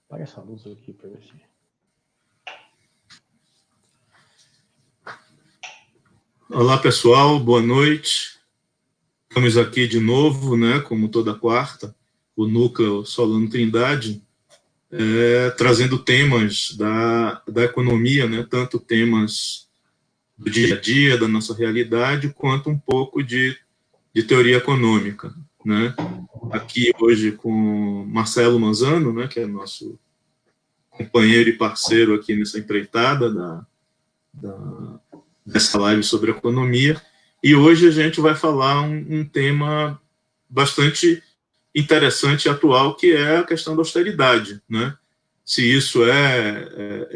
Apaga essa luz aqui para ver se... Olá, pessoal, boa noite. Estamos aqui de novo, né, como toda quarta, o Núcleo Solano Trindade, trazendo temas da economia, né, tanto temas do dia a dia, da nossa realidade, quanto um pouco de teoria econômica, né. Aqui hoje com Marcelo Manzano, né, que é nosso companheiro e parceiro aqui nessa empreitada dessa live sobre economia, e hoje a gente vai falar um tema bastante interessante e atual, que é a questão da austeridade, né? Se isso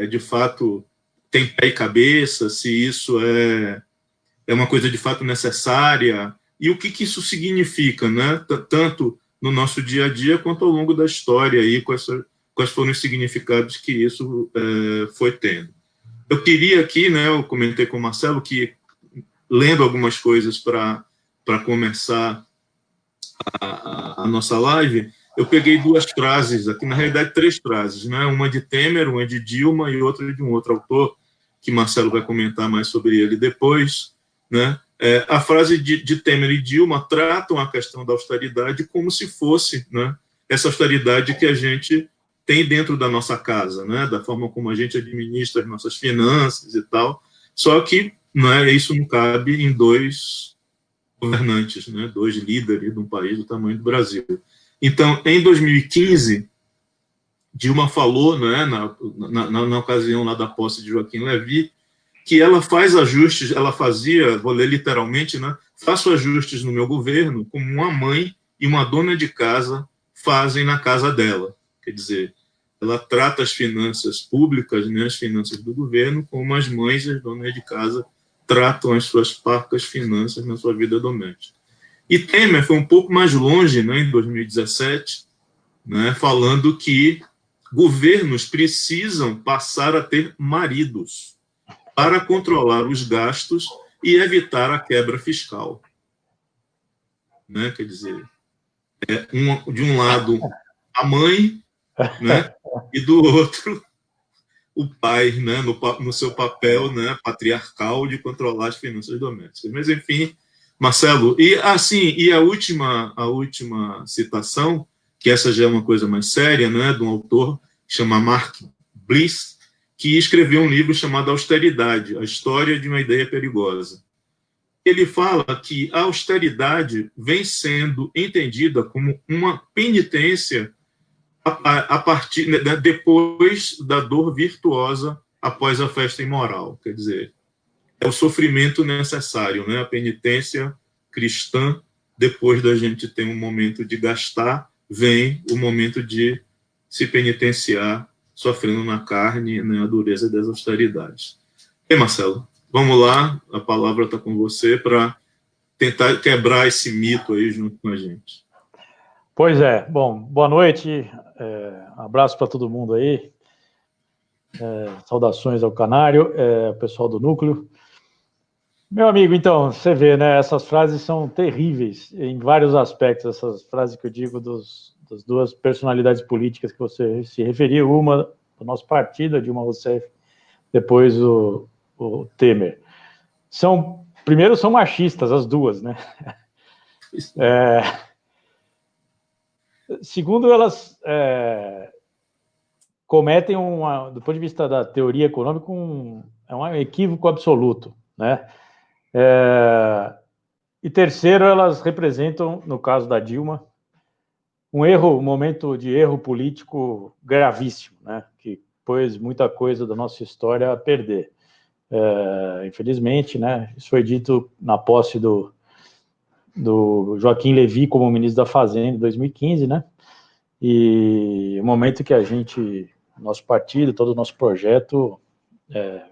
de fato tem pé e cabeça, se isso é uma coisa de fato necessária, e o que isso significa, né? Tanto no nosso dia a dia, quanto ao longo da história, aí, quais foram os significados que isso foi tendo. Eu queria aqui, né, eu comentei com o Marcelo que, lendo algumas coisas para começar a nossa live, eu peguei duas frases aqui, na realidade três frases, né, uma de Temer, uma de Dilma e outra de um outro autor, que Marcelo vai comentar mais sobre ele depois, né. A frase de Temer e Dilma tratam a questão da austeridade como se fosse, né, essa austeridade que a gente tem dentro da nossa casa, né, da forma como a gente administra as nossas finanças e tal, só que, né, isso não cabe em dois governantes, né, dois líderes de um país do tamanho do Brasil. Então, em 2015, Dilma falou, né, na ocasião lá da posse de Joaquim Levy, que ela faz ajustes, ela fazia, vou ler literalmente, né, faço ajustes no meu governo como uma mãe e uma dona de casa fazem na casa dela. Quer dizer, ela trata as finanças públicas, né, as finanças do governo, como as mães e as donas de casa tratam as suas parcas finanças na sua vida doméstica. E Temer foi um pouco mais longe, né, em 2017, né, falando que governos precisam passar a ter maridos para controlar os gastos e evitar a quebra fiscal. Né, quer dizer, de um lado a mãe, né, e do outro o pai, né, no seu papel, né, patriarcal de controlar as finanças domésticas. Mas, enfim, Marcelo, e assim, e a última citação, que essa já é uma coisa mais séria, né, de um autor que chama Mark Bliss, que escreveu um livro chamado Austeridade, a história de uma ideia perigosa. Ele fala que a austeridade vem sendo entendida como uma penitência a partir, né, depois da dor virtuosa após a festa imoral. Quer dizer, é o sofrimento necessário, né? A penitência cristã, depois da gente ter um momento de gastar, vem o momento de se penitenciar, sofrendo na carne, né, a dureza das austeridades. E Marcelo, vamos lá, a palavra está com você para tentar quebrar esse mito aí junto com a gente. Pois é, bom, boa noite, abraço para todo mundo aí, saudações ao Canário, pessoal do Núcleo. Meu amigo, então, você vê, né, essas frases são terríveis em vários aspectos, essas frases que eu digo das duas personalidades políticas que você se referiu, uma do nosso partido, a Dilma Rousseff, depois o Temer. Primeiro, são machistas, as duas, né? Segundo, elas cometem, do ponto de vista da teoria econômica, um equívoco absoluto, né? E terceiro, elas representam, no caso da Dilma, um momento de erro político gravíssimo, né? Que pôs muita coisa da nossa história a perder. Infelizmente, né? Isso foi dito na posse do Joaquim Levy como ministro da Fazenda em 2015, né? E o momento que nosso partido, todo o nosso projeto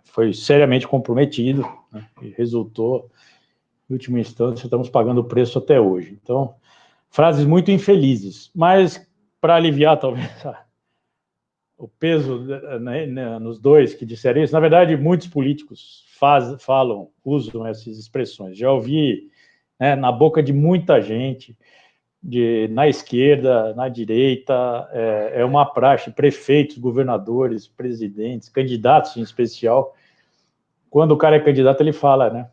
foi seriamente comprometido, né? E resultou, em última instância, estamos pagando o preço até hoje. Então, frases muito infelizes, mas para aliviar talvez o peso, né, nos dois que disseram isso, na verdade, muitos políticos usam essas expressões. Já ouvi, né, na boca de muita gente, na esquerda, na direita, é uma praxe, prefeitos, governadores, presidentes, candidatos em especial. Quando o cara é candidato, ele fala, né,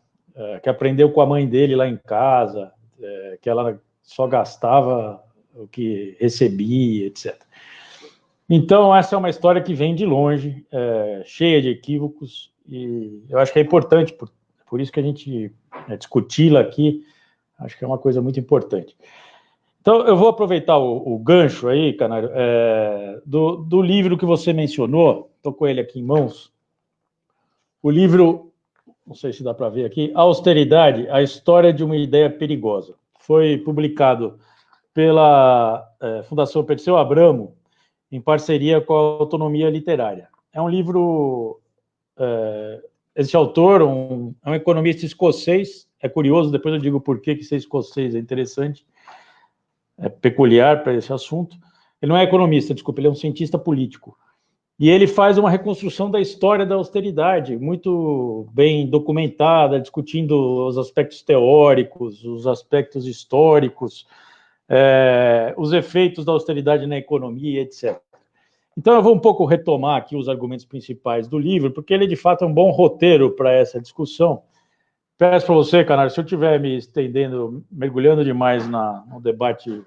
que aprendeu com a mãe dele lá em casa, que ela só gastava o que recebia, etc. Então, essa é uma história que vem de longe, cheia de equívocos, e eu acho que é importante, por isso que a gente discuti-la aqui, acho que é uma coisa muito importante. Então, eu vou aproveitar o gancho aí, Canário, do livro que você mencionou, estou com ele aqui em mãos, o livro, não sei se dá para ver aqui, Austeridade, a história de uma ideia perigosa. Foi publicado pela Fundação Perseu Abramo, em parceria com a Autonomia Literária. É um livro... esse autor é um economista escocês, é curioso, depois eu digo por que ser escocês é interessante, é peculiar para esse assunto. Ele não é economista, desculpa, ele é um cientista político. E ele faz uma reconstrução da história da austeridade, muito bem documentada, discutindo os aspectos teóricos, os aspectos históricos, os efeitos da austeridade na economia, etc. Então, eu vou um pouco retomar aqui os argumentos principais do livro, porque ele, de fato, é um bom roteiro para essa discussão. Peço para você, Canário, se eu estiver me estendendo, mergulhando demais no debate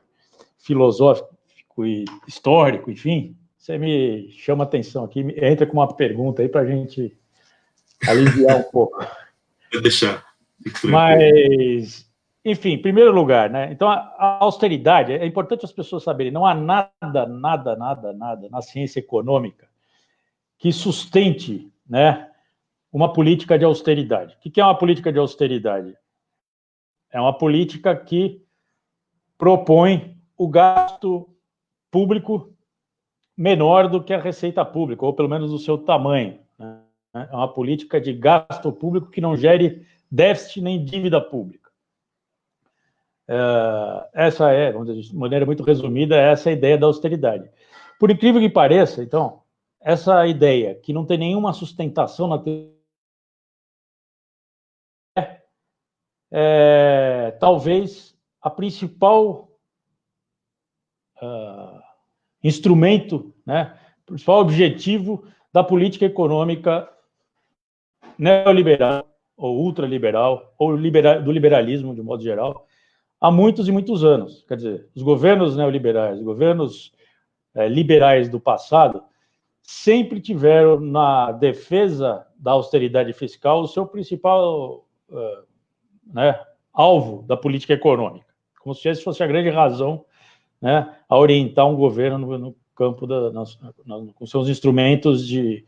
filosófico e histórico, enfim, você me chama a atenção aqui, entra com uma pergunta aí para a gente aliviar um pouco. Vou deixar. Mas, enfim, em primeiro lugar, né? Então, a austeridade, é importante as pessoas saberem, não há nada na ciência econômica que sustente, né, uma política de austeridade. O que é uma política de austeridade? É uma política que propõe o gasto público menor do que a receita pública, ou pelo menos do seu tamanho, né? É uma política de gasto público que não gere déficit nem dívida pública. Essa vamos dizer, de maneira muito resumida, essa é a ideia da austeridade. Por incrível que pareça, então, essa ideia que não tem nenhuma sustentação na talvez a principal instrumento, né, principal objetivo da política econômica neoliberal, ou ultraliberal, ou do liberalismo, de modo geral, há muitos e muitos anos. Quer dizer, os governos neoliberais, os governos liberais do passado, sempre tiveram na defesa da austeridade fiscal o seu principal alvo da política econômica, como se essa fosse a grande razão, né, a orientar um governo no campo com seus instrumentos de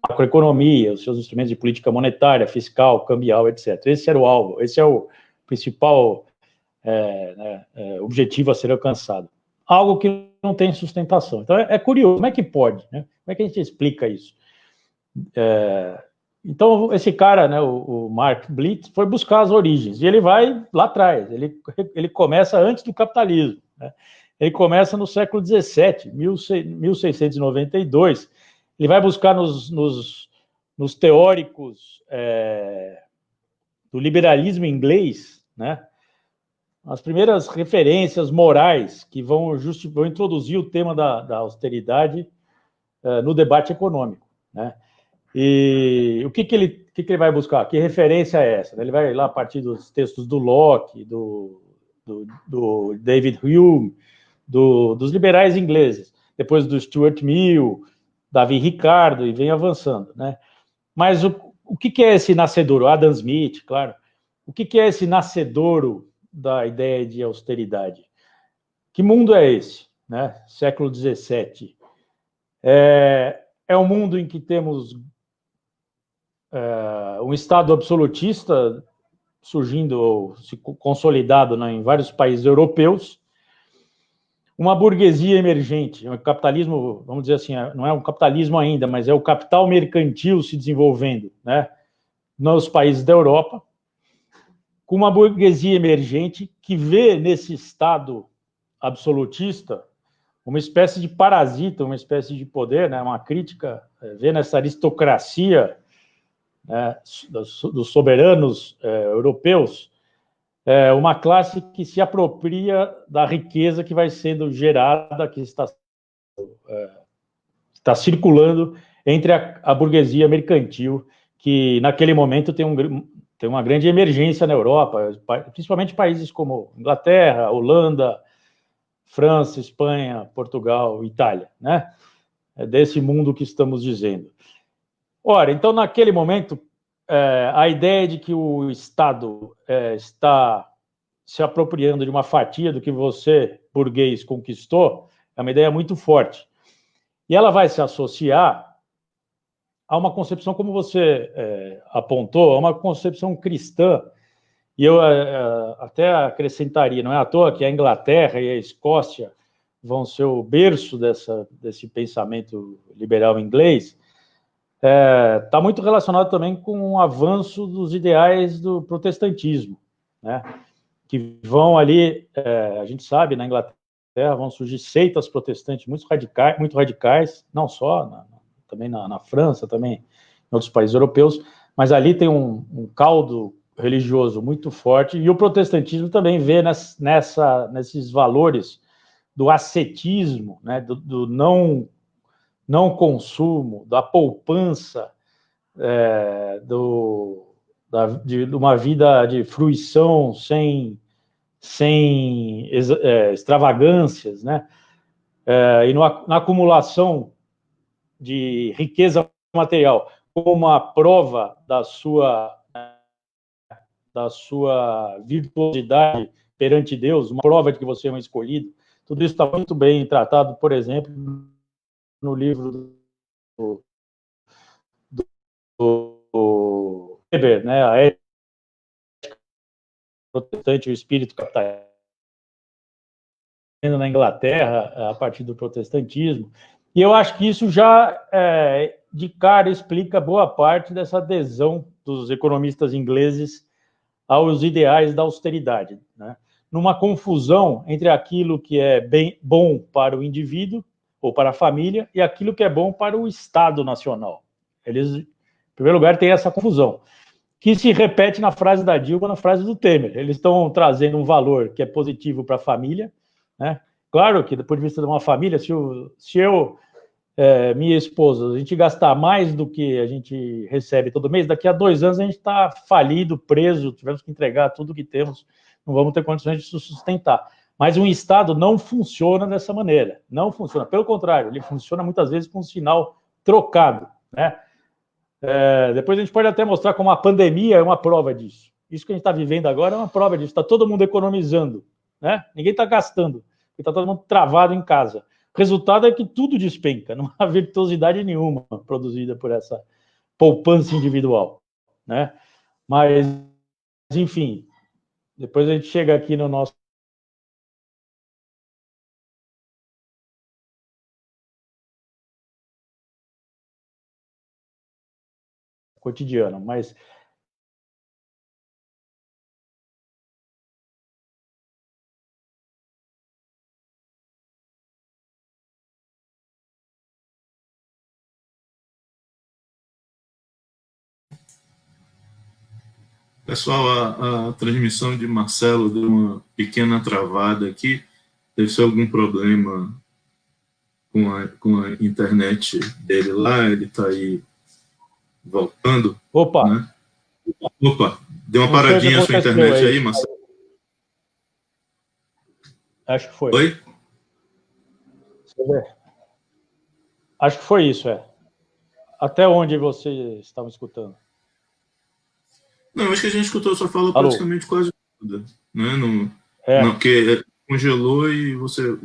macroeconomia, os seus instrumentos de política monetária, fiscal, cambial, etc. Esse era o alvo, esse é o principal objetivo a ser alcançado. Algo que não tem sustentação. Então, é curioso, como é que pode? Né? Como é que a gente explica isso? Então, esse cara, né, o Mark Blitz, foi buscar as origens, e ele vai lá atrás, ele começa antes do capitalismo, né? Ele começa no século XVII, 1692, ele vai buscar nos teóricos do liberalismo inglês, né, as primeiras referências morais que vão introduzir o tema da austeridade no debate econômico, né? E o que ele vai buscar? Que referência é essa? Ele vai lá a partir dos textos do Locke, do David Hume, dos liberais ingleses, depois do Stuart Mill, Davi Ricardo, e vem avançando, né? Mas o que é esse nascedouro? Adam Smith, claro. O que é esse nascedouro da ideia de austeridade? Que mundo é esse, né? Século XVII. É um mundo em que temos um Estado absolutista surgindo ou se consolidado, né, em vários países europeus, uma burguesia emergente, um capitalismo, vamos dizer assim, não é um capitalismo ainda, mas é o capital mercantil se desenvolvendo, né, nos países da Europa, com uma burguesia emergente que vê nesse Estado absolutista uma espécie de parasita, uma espécie de poder, né, uma crítica, vê nessa aristocracia, né, dos soberanos europeus, uma classe que se apropria da riqueza que vai sendo gerada, que está circulando entre a burguesia mercantil, que naquele momento tem uma grande emergência na Europa, principalmente países como Inglaterra, Holanda, França, Espanha, Portugal, Itália, né? É desse mundo que estamos dizendo. Ora, então, naquele momento, a ideia de que o Estado está se apropriando de uma fatia do que você, burguês, conquistou, é uma ideia muito forte. E ela vai se associar a uma concepção, como você apontou, a uma concepção cristã. E eu até acrescentaria, não é à toa que a Inglaterra e a Escócia vão ser o berço desse pensamento liberal inglês, está muito relacionado também com o avanço dos ideais do protestantismo, né? Que vão ali, a gente sabe, na Inglaterra vão surgir seitas protestantes muito radicais, não só, também na França, também em outros países europeus, mas ali tem um caldo religioso muito forte, e o protestantismo também vê nesses valores do ascetismo, né, do não consumo, da poupança, de uma vida de fruição sem extravagâncias, né, e na acumulação de riqueza material como uma prova da sua virtuosidade perante Deus, uma prova de que você é um escolhido. Tudo isso está muito bem tratado, por exemplo, no livro do Weber, né, a ética protestante e o espírito capitalista na Inglaterra, a partir do protestantismo. E eu acho que isso já, de cara, explica boa parte dessa adesão dos economistas ingleses aos ideais da austeridade, né? Numa confusão entre aquilo que é bom para o indivíduo ou para a família e aquilo que é bom para o Estado nacional. Eles, em primeiro lugar, têm essa confusão, que se repete na frase da Dilma, na frase do Temer. Eles estão trazendo um valor que é positivo para a família, né? Claro que, do ponto de vista de uma família, se eu minha esposa, a gente gastar mais do que a gente recebe todo mês, daqui a 2 anos a gente está falido, preso, tivemos que entregar tudo que temos, não vamos ter condições de se sustentar. Mas um Estado não funciona dessa maneira, não funciona. Pelo contrário, ele funciona muitas vezes com um sinal trocado, né? Depois a gente pode até mostrar como a pandemia é uma prova disso. Isso que a gente está vivendo agora é uma prova disso. Está todo mundo economizando, né? Ninguém está gastando, está todo mundo travado em casa. O resultado é que tudo despenca, não há virtuosidade nenhuma produzida por essa poupança individual, né? Mas, enfim, depois a gente chega aqui no nosso cotidiano, mas Pessoal, a transmissão de Marcelo deu uma pequena travada aqui. Deve ser algum problema com a internet dele lá. Ele está aí voltando. Opa! Né? Opa, deu uma paradinha a sua internet aí, Marcelo? Acho que foi. Oi? Acho que foi isso, Até onde você estava escutando? Não, acho que a gente escutou sua fala praticamente quase toda, né? Não, porque congelou e você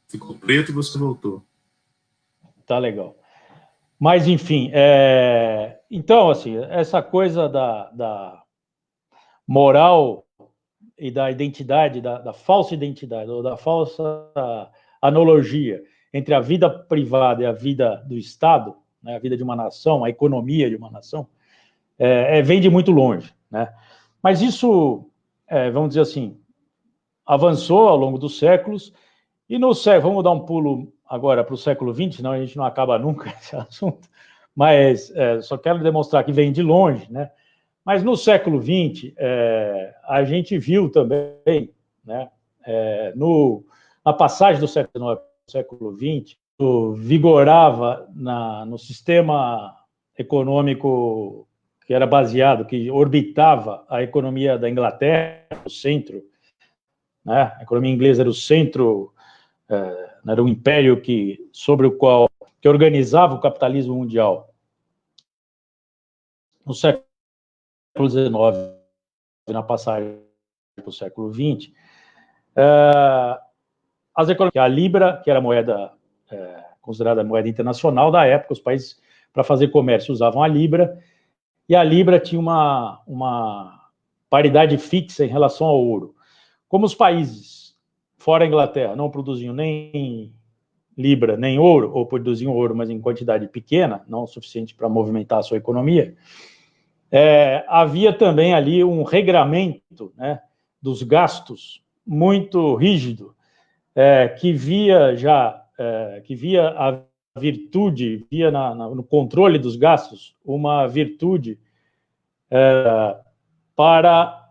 ficou preto e você voltou. Tá legal. Mas, enfim, então, assim, essa coisa da moral e da identidade, da falsa identidade, ou da falsa analogia entre a vida privada e a vida do Estado, né, a vida de uma nação, a economia de uma nação, vem de muito longe, né? Mas isso, vamos dizer assim, avançou ao longo dos séculos, e vamos dar um pulo agora para o século XX, senão a gente não acaba nunca esse assunto, mas só quero demonstrar que vem de longe, né? Mas no século XX, a gente viu também, né, na passagem do século XIX para o século XX, vigorava no sistema econômico que era baseado, que orbitava a economia da Inglaterra, o centro, né? A economia inglesa era o centro, era um império sobre o qual que organizava o capitalismo mundial. No século XIX, na passagem para o século XX, as economias, a Libra, que era a moeda considerada a moeda internacional da época, os países, para fazer comércio, usavam a Libra, e a Libra tinha uma paridade fixa em relação ao ouro. Como os países, fora a Inglaterra, não produziam nem Libra, nem ouro, ou produziam ouro, mas em quantidade pequena, não o suficiente para movimentar a sua economia, havia também ali um regramento, né, dos gastos muito rígido, que via a virtude, via no controle dos gastos, uma virtude para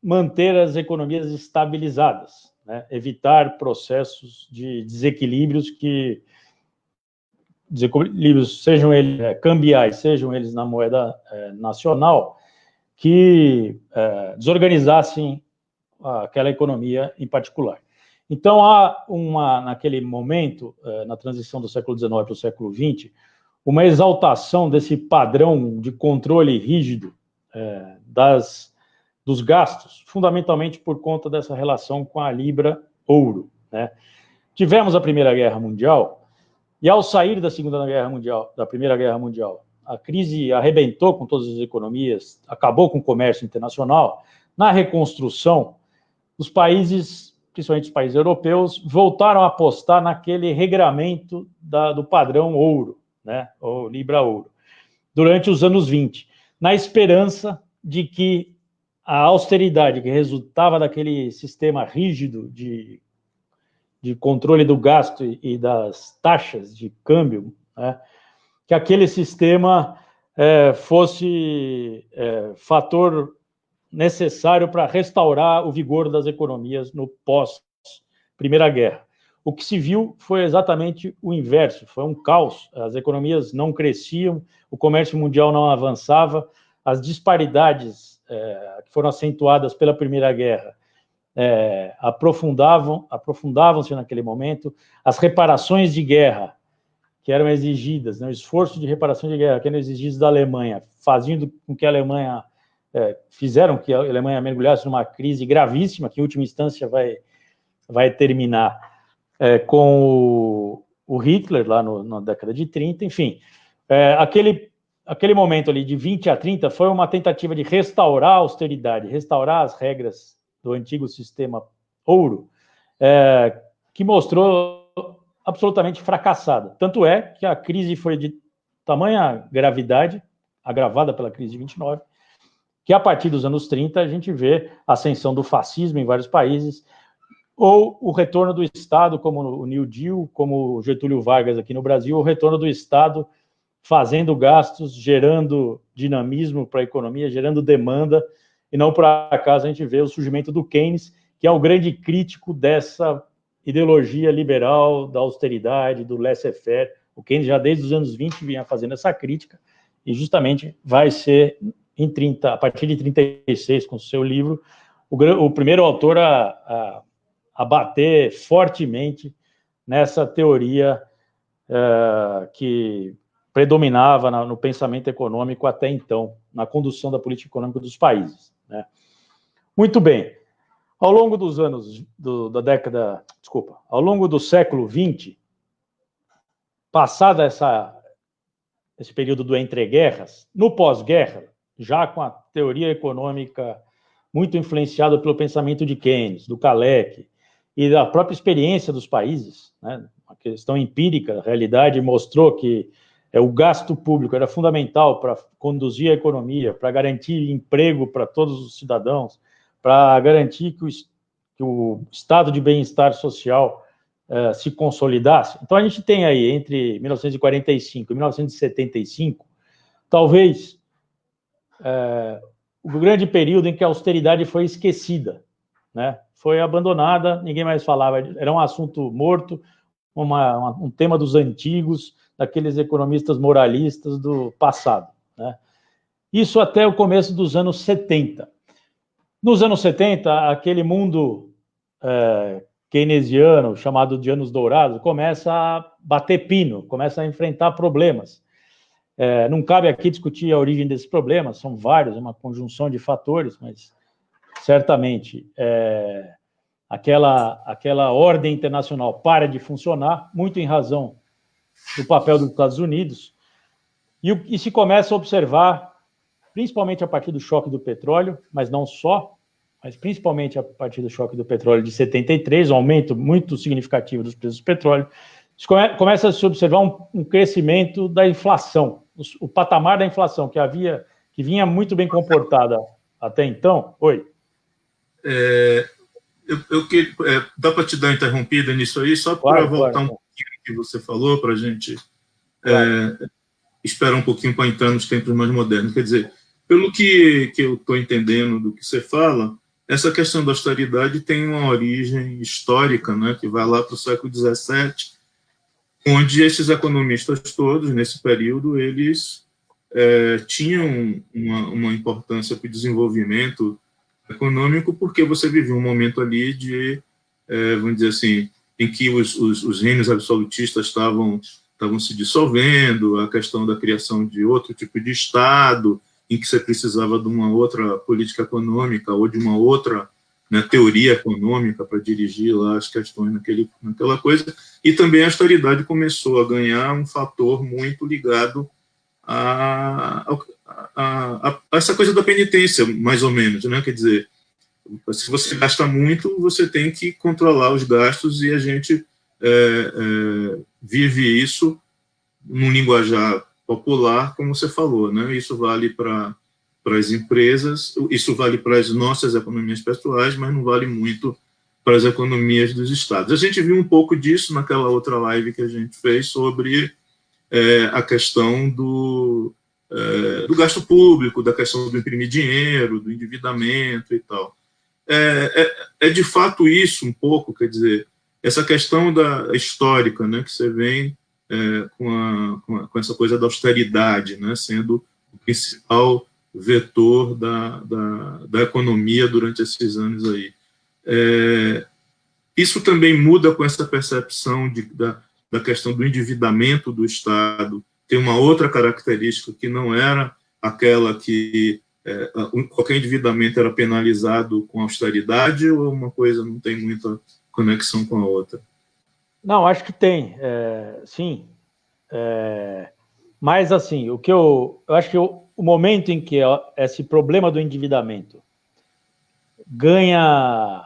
manter as economias estabilizadas, né? Evitar processos de desequilíbrios sejam eles cambiais, sejam eles na moeda nacional, que desorganizassem aquela economia em particular. Então, naquele momento, na transição do século XIX para o século XX, uma exaltação desse padrão de controle rígido dos gastos, fundamentalmente por conta dessa relação com a Libra-ouro, né? Tivemos a Primeira Guerra Mundial, e ao sair da Primeira Guerra Mundial, a crise arrebentou com todas as economias, acabou com o comércio internacional. Na reconstrução, os países, principalmente os países europeus, voltaram a apostar naquele regramento do padrão ouro, né, ou Libra-ouro, durante os anos 20, na esperança de que a austeridade que resultava daquele sistema rígido de controle do gasto e das taxas de câmbio, né, que aquele sistema fosse fator necessário para restaurar o vigor das economias no pós-Primeira Guerra. O que se viu foi exatamente o inverso, foi um caos. As economias não cresciam, o comércio mundial não avançava, as disparidades que foram acentuadas pela Primeira Guerra aprofundavam-se naquele momento, as reparações de guerra que eram exigidas, né, o esforço de reparação de guerra que eram exigidos da Alemanha, fazendo com que a Alemanha fizeram que a Alemanha mergulhasse numa crise gravíssima, que em última instância vai terminar com o Hitler, lá na década de 30, enfim. Aquele momento ali, de 20 a 30, foi uma tentativa de restaurar a austeridade, restaurar as regras do antigo sistema ouro, que mostrou absolutamente fracassada. Tanto é que a crise foi de tamanha gravidade, agravada pela crise de 29, que a partir dos anos 30 a gente vê a ascensão do fascismo em vários países, ou o retorno do Estado, como o New Deal, como Getúlio Vargas aqui no Brasil, o retorno do Estado fazendo gastos, gerando dinamismo para a economia, gerando demanda, e não por acaso a gente vê o surgimento do Keynes, que é o grande crítico dessa ideologia liberal, da austeridade, do laissez-faire. O Keynes já desde os anos 20 vinha fazendo essa crítica, e justamente vai ser a partir de 36, com o seu livro, o primeiro autor a bater fortemente nessa teoria que predominava no pensamento econômico até então, na condução da política econômica dos países, né? Muito bem. Ao longo dos anos ao longo do século XX, passada esse período do entreguerras, no pós-guerra, já com a teoria econômica muito influenciada pelo pensamento de Keynes, do Kalecki, e da própria experiência dos países, né? A questão empírica, a realidade mostrou que o gasto público era fundamental para conduzir a economia, para garantir emprego para todos os cidadãos, para garantir que o estado de bem-estar social se consolidasse. Então, a gente tem aí, entre 1945 e 1975, talvez o grande período em que a austeridade foi esquecida, né? Foi abandonada, ninguém mais falava, era um assunto morto, um tema dos antigos, daqueles economistas moralistas do passado, né? Isso até o começo dos anos 70. Nos anos 70, aquele mundo keynesiano, chamado de anos dourados, começa a bater pino, começa a enfrentar problemas. Não cabe aqui discutir a origem desses problemas, são vários, uma conjunção de fatores, mas certamente aquela ordem internacional para de funcionar, muito em razão do papel dos Estados Unidos, e se começa a observar, principalmente a partir do choque do petróleo, mas não só, mas principalmente a partir do choque do petróleo de 73, um aumento muito significativo dos preços do petróleo, começa a se observar um crescimento da inflação, o patamar da inflação que vinha muito bem comportada até então. Oi. Dá para te dar uma interrompida nisso aí, só para voltar um pouquinho ao que você falou, para a gente esperar um pouquinho para entrar nos tempos mais modernos. Quer dizer, pelo que eu estou entendendo do que você fala, essa questão da austeridade tem uma origem histórica, né, que vai lá para o século XVII, onde esses economistas todos, nesse período, eles tinham uma importância para o desenvolvimento econômico, porque você vivia um momento ali de, vamos dizer assim, em que os reinos absolutistas estavam se dissolvendo, a questão da criação de outro tipo de Estado, em que você precisava de uma outra política econômica ou de uma outra, né, teoria econômica para dirigir lá as questões naquela coisa, e também a austeridade começou a ganhar um fator muito ligado a essa coisa da penitência, mais ou menos, né? Quer dizer, se você gasta muito, você tem que controlar os gastos, e a gente vive isso num linguajar popular, como você falou, né? Isso vale para as empresas, isso vale para as nossas economias pessoais, mas não vale muito para as economias dos estados. A gente viu um pouco disso naquela outra live que a gente fez sobre a questão do gasto público, da questão do imprimir dinheiro, do endividamento e tal. De fato isso um pouco, quer dizer, essa questão histórica, né, que você vem com essa coisa da austeridade, né, sendo o principal vetor da economia durante esses anos aí. Isso também muda com essa percepção da questão do endividamento do Estado. Tem uma outra característica que não era aquela que qualquer endividamento era penalizado com austeridade, ou uma coisa não tem muita conexão com a outra? Não, acho que tem, sim. Mas, assim, o que eu acho que o momento em que esse problema do endividamento ganha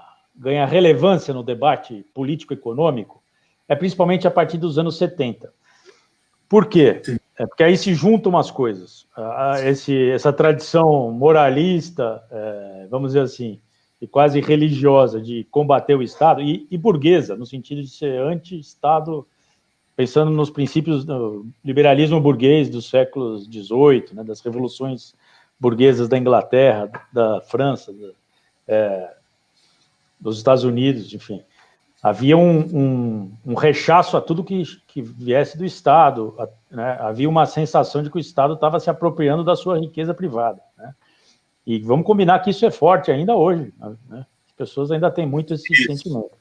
relevância no debate político-econômico é principalmente a partir dos anos 70. Por quê? Porque aí se juntam umas coisas. Essa tradição moralista, vamos dizer assim, e quase religiosa de combater o Estado, e burguesa, no sentido de ser anti-Estado, pensando nos princípios do liberalismo burguês dos séculos XVIII, né, das revoluções burguesas da Inglaterra, da França, dos Estados Unidos, enfim. Havia um rechaço a tudo que viesse do Estado, né? Havia uma sensação de que o Estado estava se apropriando da sua riqueza privada, né? E vamos combinar que isso é forte ainda hoje, né? As pessoas ainda têm muito esse sentimento.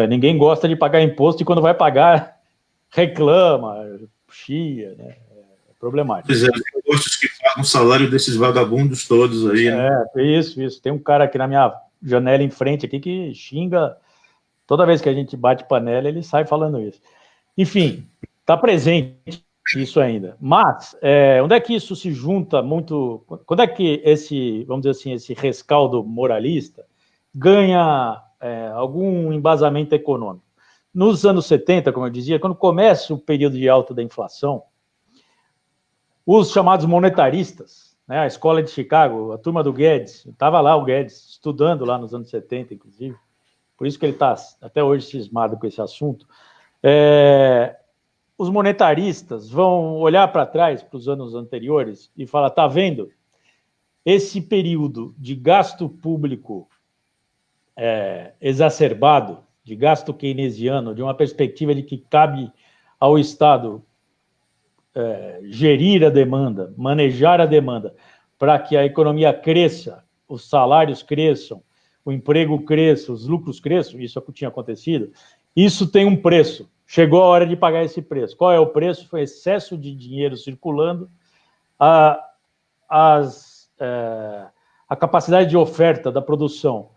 Ninguém gosta de pagar imposto, e quando vai pagar, reclama, chia, né? É problemático. Pois impostos que pagam o salário desses vagabundos todos aí. Né? Isso. Tem um cara aqui na minha janela em frente aqui que xinga. Toda vez que a gente bate panela, ele sai falando isso. Enfim, está presente isso ainda. Mas, onde é que isso se junta muito... Quando é que vamos dizer assim, esse rescaldo moralista ganha algum embasamento econômico? Nos anos 70, como eu dizia, quando começa o período de alta da inflação, os chamados monetaristas, né, a escola de Chicago, a turma do Guedes, estava lá o Guedes, estudando lá nos anos 70, inclusive, por isso que ele está até hoje cismado com esse assunto. Os monetaristas vão olhar para trás, para os anos anteriores, e falar, tá vendo? esse período de gasto público exacerbado, de gasto keynesiano, de uma perspectiva de que cabe ao Estado gerir a demanda, manejar a demanda, para que a economia cresça, os salários cresçam, o emprego cresça, os lucros cresçam, isso tinha acontecido, isso tem um preço. Chegou a hora de pagar esse preço. Qual é o preço? Foi excesso de dinheiro circulando, a capacidade de oferta da produção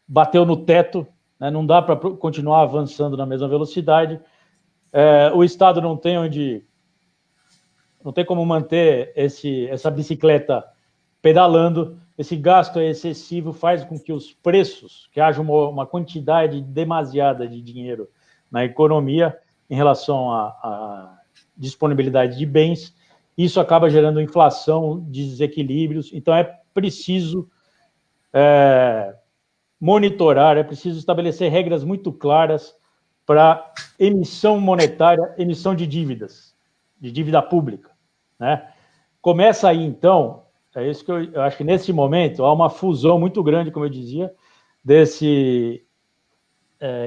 bateu no teto, né? Não dá para continuar avançando na mesma velocidade, o Estado não tem como manter essa bicicleta pedalando, esse gasto é excessivo, faz com que os preços, que haja uma quantidade demasiada de dinheiro na economia em relação à disponibilidade de bens, isso acaba gerando inflação, desequilíbrios, então é preciso monitorar, é preciso estabelecer regras muito claras para emissão monetária, emissão de dívidas, de dívida pública, né? Começa aí, então, é isso que eu acho que nesse momento há uma fusão muito grande, como eu dizia, desse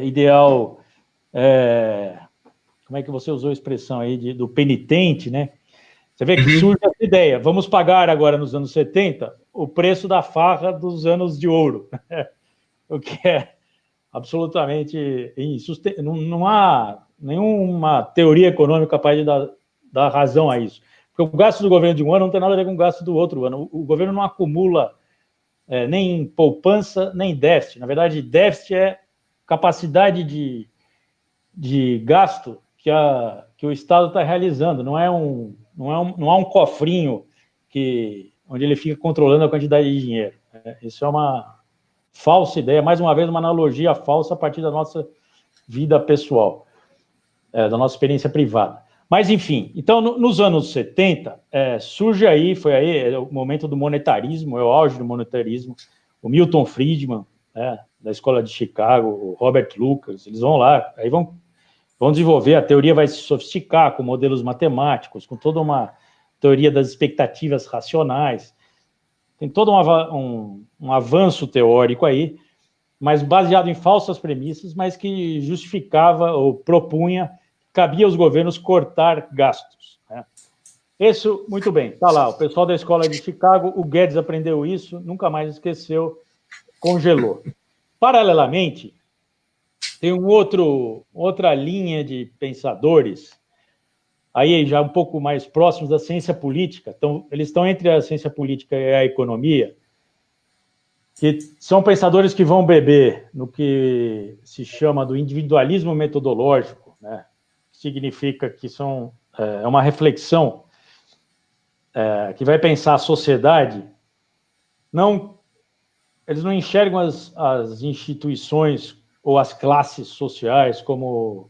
ideal, como é que você usou a expressão aí, do penitente, né? Você vê que surge essa ideia, vamos pagar agora nos anos 70 o preço da farra dos anos de ouro, o que é absolutamente insustentável. Não há nenhuma teoria econômica capaz de dar razão a isso. Porque o gasto do governo de um ano não tem nada a ver com o gasto do outro ano. O governo não acumula nem poupança, nem déficit. Na verdade, déficit é capacidade de gasto que o Estado está realizando. Não há um cofrinho onde ele fica controlando a quantidade de dinheiro. Isso é uma falsa ideia, mais uma vez uma analogia falsa a partir da nossa vida pessoal, da nossa experiência privada. Mas, enfim, então, nos anos 70, surge aí, foi aí o momento do monetarismo, é o auge do monetarismo, o Milton Friedman, da Escola de Chicago, o Robert Lucas, eles vão lá, aí vão desenvolver, a teoria vai se sofisticar com modelos matemáticos, com toda uma teoria das expectativas racionais, tem todo um avanço teórico aí, mas baseado em falsas premissas, mas que justificava ou propunha que cabia aos governos cortar gastos, né? Isso, muito bem, está lá, o pessoal da Escola de Chicago, o Guedes aprendeu isso, nunca mais esqueceu, congelou. Paralelamente, tem outra linha de pensadores, aí já um pouco mais próximos da ciência política, então, eles estão entre a ciência política e a economia, que são pensadores que vão beber no que se chama do individualismo metodológico, né? Significa que é uma reflexão que vai pensar a sociedade, eles não enxergam as instituições ou as classes sociais como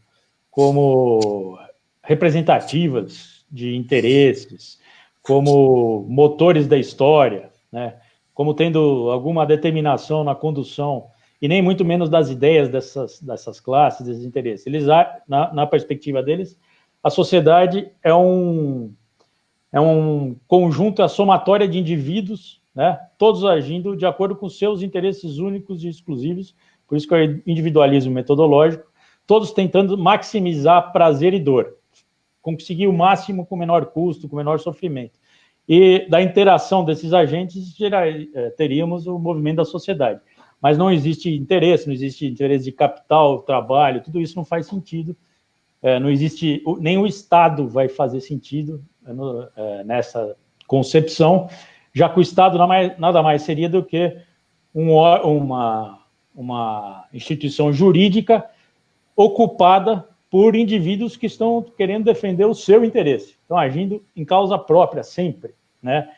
representativas de interesses, como motores da história, né? Como tendo alguma determinação na condução, e nem muito menos das ideias dessas classes, desses interesses. Eles, na perspectiva deles, a sociedade é um conjunto, a somatória de indivíduos, né? Todos agindo de acordo com seus interesses únicos e exclusivos, por isso que é o individualismo metodológico, todos tentando maximizar prazer e dor, conseguir o máximo com menor custo, com menor sofrimento. E da interação desses agentes teríamos o movimento da sociedade. Mas não existe interesse de capital, trabalho, tudo isso não faz sentido, não existe, nem o Estado vai fazer sentido nessa concepção, já que o Estado nada mais seria do que uma instituição jurídica ocupada por indivíduos que estão querendo defender o seu interesse, estão agindo em causa própria sempre, né?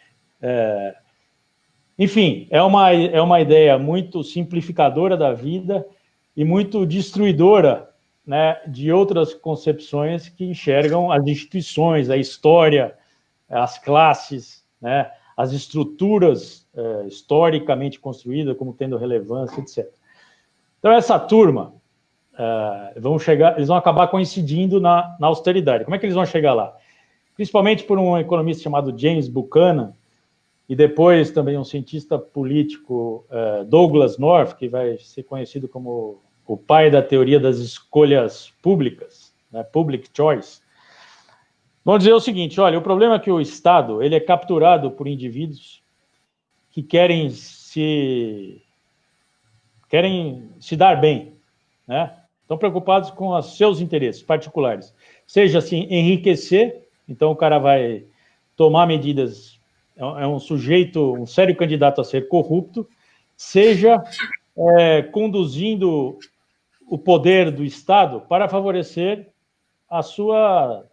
Enfim, é uma ideia muito simplificadora da vida e muito destruidora, né, de outras concepções que enxergam as instituições, a história, as classes, né, as estruturas historicamente construídas como tendo relevância, etc. Então, essa turma eles vão acabar coincidindo na austeridade. Como é que eles vão chegar lá? Principalmente por um economista chamado James Buchanan, e depois também um cientista político, Douglas North, que vai ser conhecido como o pai da teoria das escolhas públicas, né, public choice, vão dizer o seguinte: olha, o problema é que o Estado ele é capturado por indivíduos que querem se dar bem, né? Estão preocupados com os seus interesses particulares, seja assim enriquecer, então o cara vai tomar medidas, é um sujeito, um sério candidato a ser corrupto, seja conduzindo o poder do Estado para favorecer a sua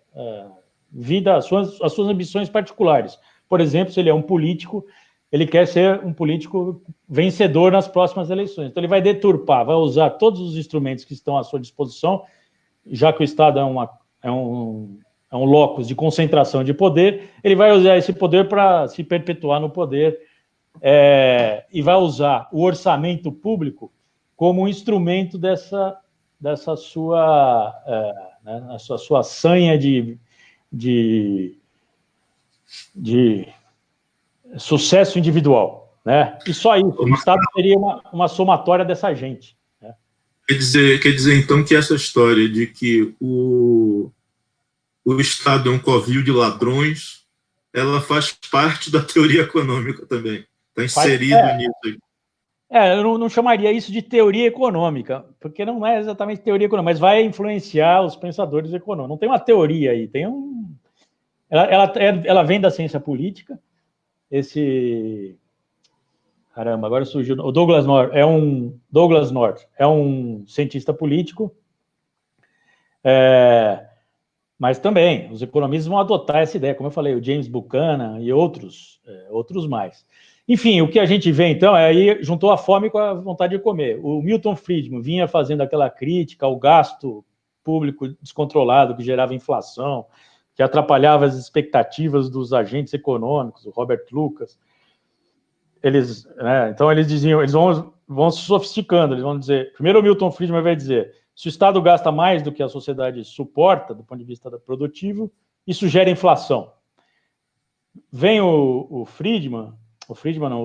vida, as suas ambições particulares. Por exemplo, se ele é um político, ele quer ser um político vencedor nas próximas eleições. Então, ele vai deturpar, vai usar todos os instrumentos que estão à sua disposição, já que o Estado é um locus de concentração de poder, ele vai usar esse poder para se perpetuar no poder e vai usar o orçamento público como um instrumento dessa sua, né, sua sanha de sucesso individual, né? E só isso. O Estado seria uma somatória dessa gente. Né? Quer dizer, então, que essa história de que o Estado é um covil de ladrões, ela faz parte da teoria econômica também. Está inserido nisso. Eu não chamaria isso de teoria econômica, porque não é exatamente teoria econômica, mas vai influenciar os pensadores econômicos. Não tem uma teoria aí, tem ela vem da ciência política. Caramba, agora surgiu. O Douglas North é um cientista político, mas também os economistas vão adotar essa ideia, como eu falei, o James Buchanan e outros mais. Enfim, o que a gente vê, então, aí juntou a fome com a vontade de comer. O Milton Friedman vinha fazendo aquela crítica ao gasto público descontrolado que gerava inflação, que atrapalhava as expectativas dos agentes econômicos, o Robert Lucas. Então, eles diziam, eles vão se sofisticando, eles vão dizer... Primeiro, o Milton Friedman vai dizer, se o Estado gasta mais do que a sociedade suporta, do ponto de vista produtivo, isso gera inflação. Vem o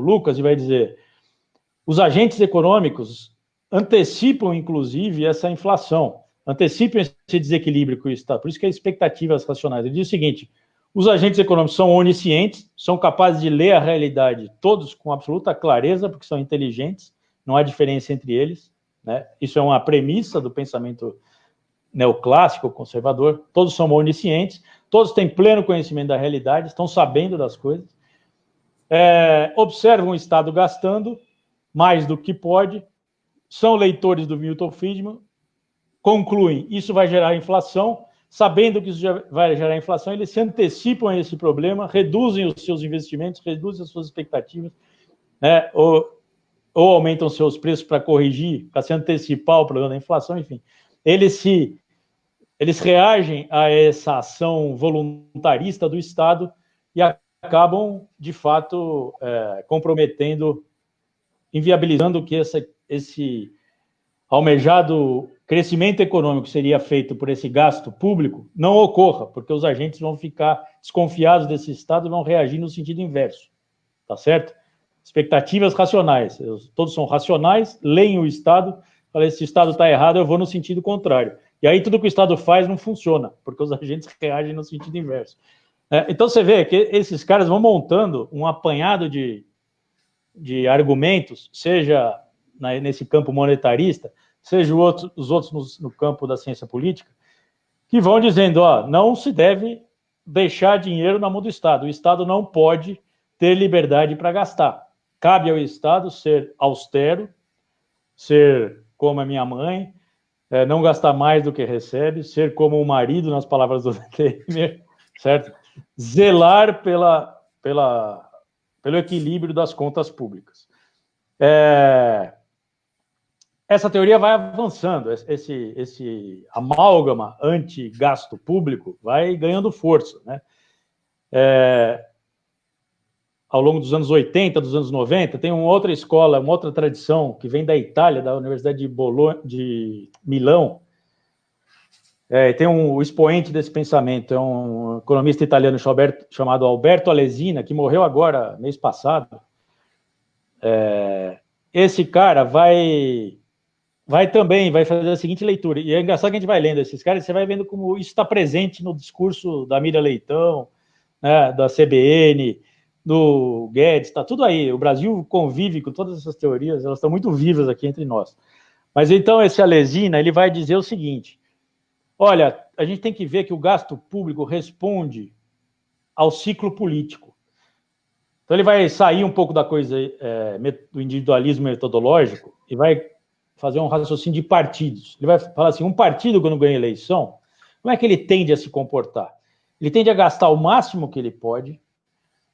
Lucas, e vai dizer, os agentes econômicos antecipam, inclusive, essa inflação, antecipam esse desequilíbrio que o Estado... Por isso que é expectativas racionais. Ele diz o seguinte... Os agentes econômicos são oniscientes, são capazes de ler a realidade, todos com absoluta clareza, porque são inteligentes, não há diferença entre eles. Né? Isso é uma premissa do pensamento neoclássico, conservador. Todos são oniscientes, todos têm pleno conhecimento da realidade, estão sabendo das coisas. Observam o Estado gastando mais do que pode, são leitores do Milton Friedman, concluem, isso vai gerar inflação. Sabendo que isso vai gerar inflação, eles se antecipam a esse problema, reduzem os seus investimentos, reduzem as suas expectativas, né? ou aumentam seus preços para corrigir, para se antecipar o problema da inflação, enfim. Eles reagem a essa ação voluntarista do Estado e acabam, de fato, comprometendo, inviabilizando que esse almejado crescimento econômico seria feito por esse gasto público, não ocorra, porque os agentes vão ficar desconfiados desse Estado e vão reagir no sentido inverso, tá certo? Expectativas racionais, todos são racionais, leem o Estado, falam, se o Estado está errado, eu vou no sentido contrário. E aí tudo que o Estado faz não funciona, porque os agentes reagem no sentido inverso. Então você vê que esses caras vão montando um apanhado de argumentos, seja nesse campo monetarista, seja os outros no campo da ciência política, que vão dizendo, não se deve deixar dinheiro na mão do Estado. O Estado não pode ter liberdade para gastar. Cabe ao Estado ser austero, ser como a minha mãe, não gastar mais do que recebe, ser como o marido, nas palavras do Temer, certo? Zelar pelo equilíbrio das contas públicas. Essa teoria vai avançando, esse amálgama anti-gasto público vai ganhando força, né? Ao longo dos anos 80, dos anos 90, tem uma outra escola, uma outra tradição que vem da Itália, da Universidade de Milão, Tem o expoente desse pensamento, é um economista italiano chamado Alberto Alesina, que morreu agora, mês passado. Esse cara vai fazer a seguinte leitura, e é engraçado que a gente vai lendo esses caras, você vai vendo como isso está presente no discurso da Miriam Leitão, né, da CBN, do Guedes, está tudo aí. O Brasil convive com todas essas teorias, elas estão muito vivas aqui entre nós. Mas então esse Alesina, ele vai dizer o seguinte: olha, a gente tem que ver que o gasto público responde ao ciclo político. Então ele vai sair um pouco da coisa do individualismo metodológico e vai fazer um raciocínio de partidos. Ele vai falar assim, um partido quando ganha eleição, como é que ele tende a se comportar? Ele tende a gastar o máximo que ele pode,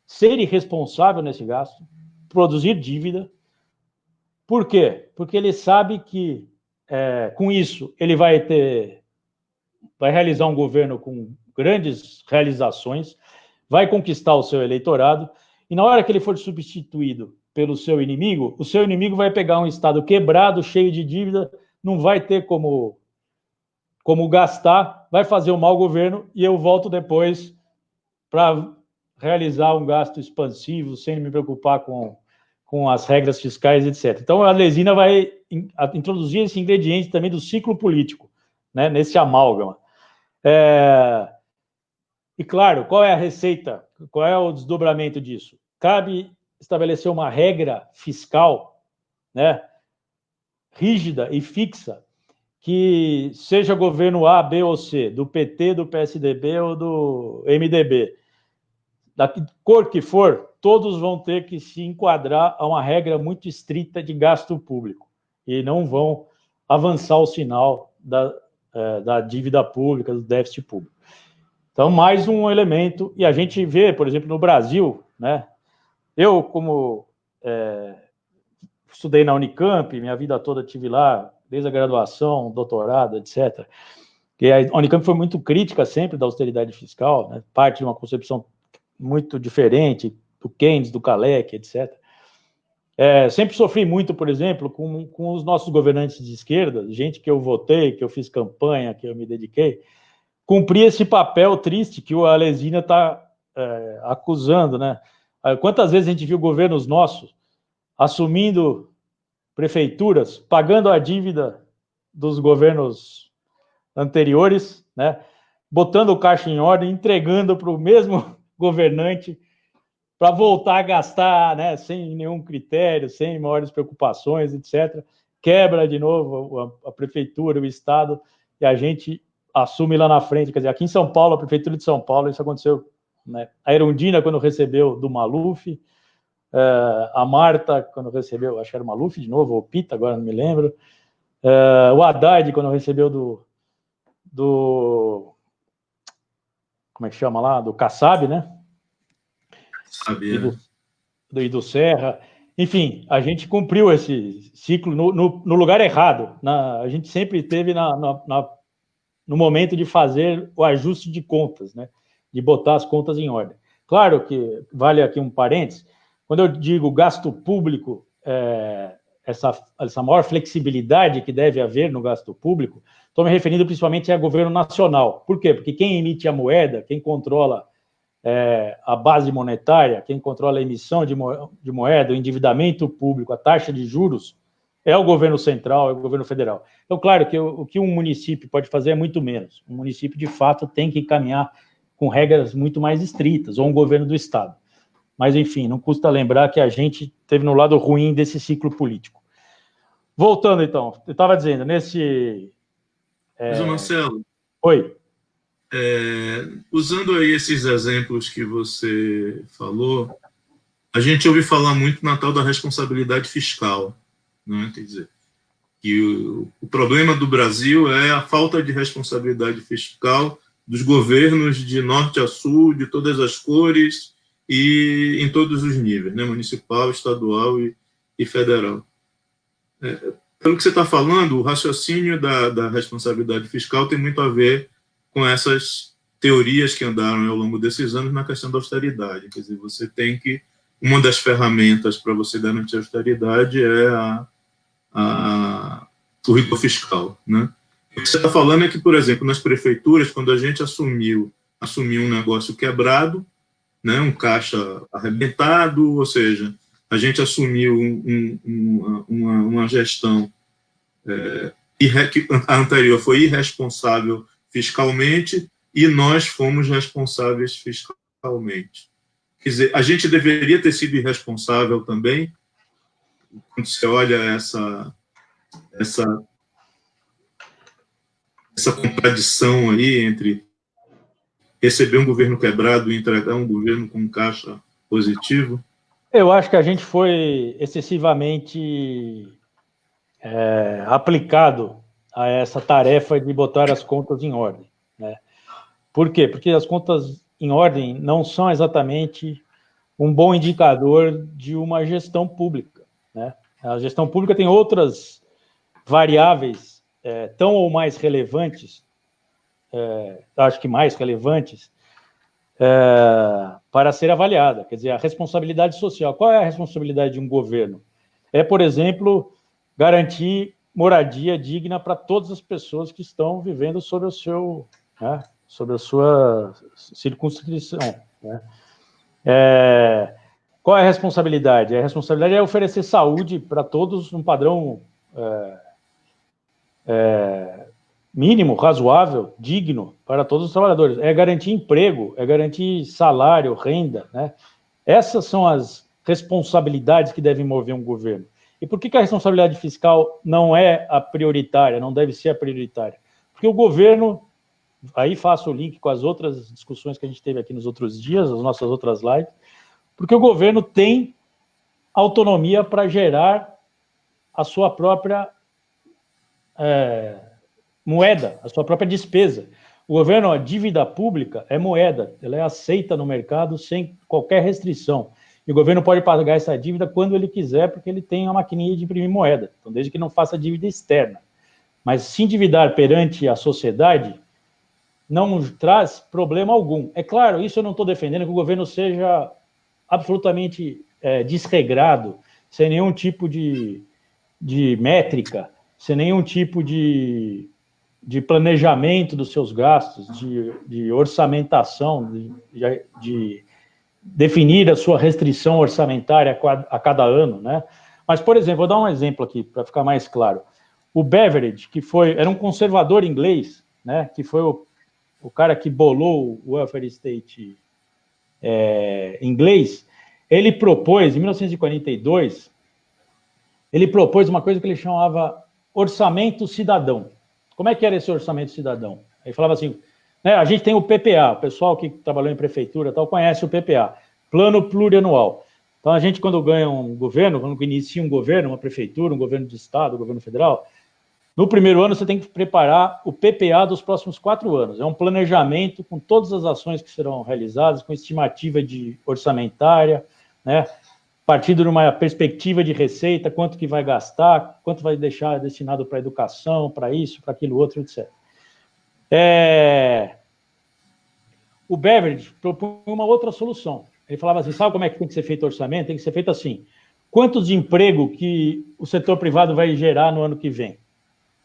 ser irresponsável nesse gasto, produzir dívida. Por quê? Porque ele sabe que com isso ele vai realizar um governo com grandes realizações, vai conquistar o seu eleitorado, e na hora que ele for substituído pelo seu inimigo, o seu inimigo vai pegar um Estado quebrado, cheio de dívida, não vai ter como gastar, vai fazer um mau governo, e eu volto depois para realizar um gasto expansivo, sem me preocupar com as regras fiscais, etc. Então, a Alesina vai introduzir esse ingrediente também do ciclo político, né, nesse amálgama. E, claro, qual é a receita? Qual é o desdobramento disso? Cabe estabelecer uma regra fiscal, né, rígida e fixa, que seja governo A, B ou C, do PT, do PSDB ou do MDB, da cor que for, todos vão ter que se enquadrar a uma regra muito estrita de gasto público e não vão avançar o sinal da dívida pública, do déficit público. Então, mais um elemento, e a gente vê, por exemplo, no Brasil, né? Eu, como estudei na Unicamp, minha vida toda estive lá, desde a graduação, doutorado, etc. E a Unicamp foi muito crítica sempre da austeridade fiscal, né? Parte de uma concepção muito diferente do Keynes, do Kalec, etc. Sempre sofri muito, por exemplo, com os nossos governantes de esquerda, gente que eu votei, que eu fiz campanha, que eu me dediquei, cumprir esse papel triste que o Alesina está acusando, né? Quantas vezes a gente viu governos nossos assumindo prefeituras, pagando a dívida dos governos anteriores, né? Botando o caixa em ordem, entregando para o mesmo governante para voltar a gastar, né? Sem nenhum critério, sem maiores preocupações, etc. Quebra de novo a prefeitura, o Estado, e a gente assume lá na frente. Quer dizer, aqui em São Paulo, a Prefeitura de São Paulo, isso aconteceu, né? A Erundina, quando recebeu do Maluf, a Marta, quando recebeu, acho que era o Maluf de novo, ou o Pita, agora não me lembro, o Haddad, quando recebeu do como é que chama lá? Do Kassab, né? Sabia. E do Serra. Enfim, a gente cumpriu esse ciclo no lugar errado. A gente sempre esteve no momento de fazer o ajuste de contas, né? De botar as contas em ordem. Claro que, vale aqui um parênteses, quando eu digo gasto público, essa maior flexibilidade que deve haver no gasto público, estou me referindo principalmente ao governo nacional. Por quê? Porque quem emite a moeda, quem controla a base monetária, quem controla a emissão de moeda, o endividamento público, a taxa de juros, é o governo central, é o governo federal. Então, claro que o que um município pode fazer é muito menos. Um município, de fato, tem que caminhar com regras muito mais estritas, ou um governo do Estado. Mas, enfim, não custa lembrar que a gente teve no lado ruim desse ciclo político. Voltando, então, eu estava dizendo, nesse... Mas, Marcelo... Oi. Usando aí esses exemplos que você falou, a gente ouve falar muito na tal da responsabilidade fiscal, né? Quer dizer, que o problema do Brasil é a falta de responsabilidade fiscal dos governos de norte a sul, de todas as cores e em todos os níveis, né? Municipal, estadual e federal. Pelo que você está falando, o raciocínio da responsabilidade fiscal tem muito a ver com essas teorias que andaram ao longo desses anos na questão da austeridade. Quer dizer, você tem que... Uma das ferramentas para você garantir a austeridade é o rigor fiscal, né? O que você está falando é que, por exemplo, nas prefeituras, quando a gente assumiu um negócio quebrado, né, um caixa arrebentado, ou seja, a gente assumiu uma gestão que a anterior foi irresponsável fiscalmente e nós fomos responsáveis fiscalmente. Quer dizer, a gente deveria ter sido irresponsável também, quando você olha essa contradição aí entre receber um governo quebrado e entregar um governo com caixa positivo? Eu acho que a gente foi excessivamente aplicado a essa tarefa de botar as contas em ordem, né? Por quê? Porque as contas em ordem não são exatamente um bom indicador de uma gestão pública, né? A gestão pública tem outras variáveis tão ou mais relevantes, acho que mais relevantes, para ser avaliada. Quer dizer, a responsabilidade social. Qual é a responsabilidade de um governo? Por exemplo, garantir moradia digna para todas as pessoas que estão vivendo sobre sobre a sua circunscrição, né? Qual é a responsabilidade? A responsabilidade é oferecer saúde para todos num padrão mínimo, razoável, digno para todos os trabalhadores. É garantir emprego, é garantir salário, renda, né? Essas são as responsabilidades que devem mover um governo. E por que a responsabilidade fiscal não é a prioritária, não deve ser a prioritária? Porque o governo, aí faço o link com as outras discussões que a gente teve aqui nos outros dias, as nossas outras lives, porque o governo tem autonomia para gerar a sua própria moeda, a sua própria despesa. O governo, a dívida pública é moeda, ela é aceita no mercado sem qualquer restrição. E o governo pode pagar essa dívida quando ele quiser, porque ele tem uma maquininha de imprimir moeda. Então, desde que não faça dívida externa. Mas se endividar perante a sociedade não traz problema algum. É claro, isso eu não estou defendendo que o governo seja absolutamente desregrado, sem nenhum tipo de métrica, sem nenhum tipo de planejamento dos seus gastos, de orçamentação, de definir a sua restrição orçamentária a cada ano, né? Mas, por exemplo, vou dar um exemplo aqui, para ficar mais claro. O Beveridge, que era um conservador inglês, né, que foi o cara que bolou o welfare state inglês, ele propôs, em 1942, ele propôs uma coisa que ele chamava orçamento cidadão. Como é que era esse orçamento cidadão? Ele falava assim, né, a gente tem o PPA, o pessoal que trabalhou em prefeitura tal, conhece o PPA, Plano Plurianual. Então, a gente, quando ganha um governo, quando inicia um governo, uma prefeitura, um governo de estado, um governo federal, no primeiro ano você tem que preparar o PPA dos próximos 4 anos. É um planejamento com todas as ações que serão realizadas, com estimativa de orçamentária, né, partindo de uma perspectiva de receita, quanto que vai gastar, quanto vai deixar destinado para educação, para isso, para aquilo outro, etc. O Beveridge propõe uma outra solução. Ele falava assim, sabe como é que tem que ser feito o orçamento? Tem que ser feito assim, quantos de emprego que o setor privado vai gerar no ano que vem?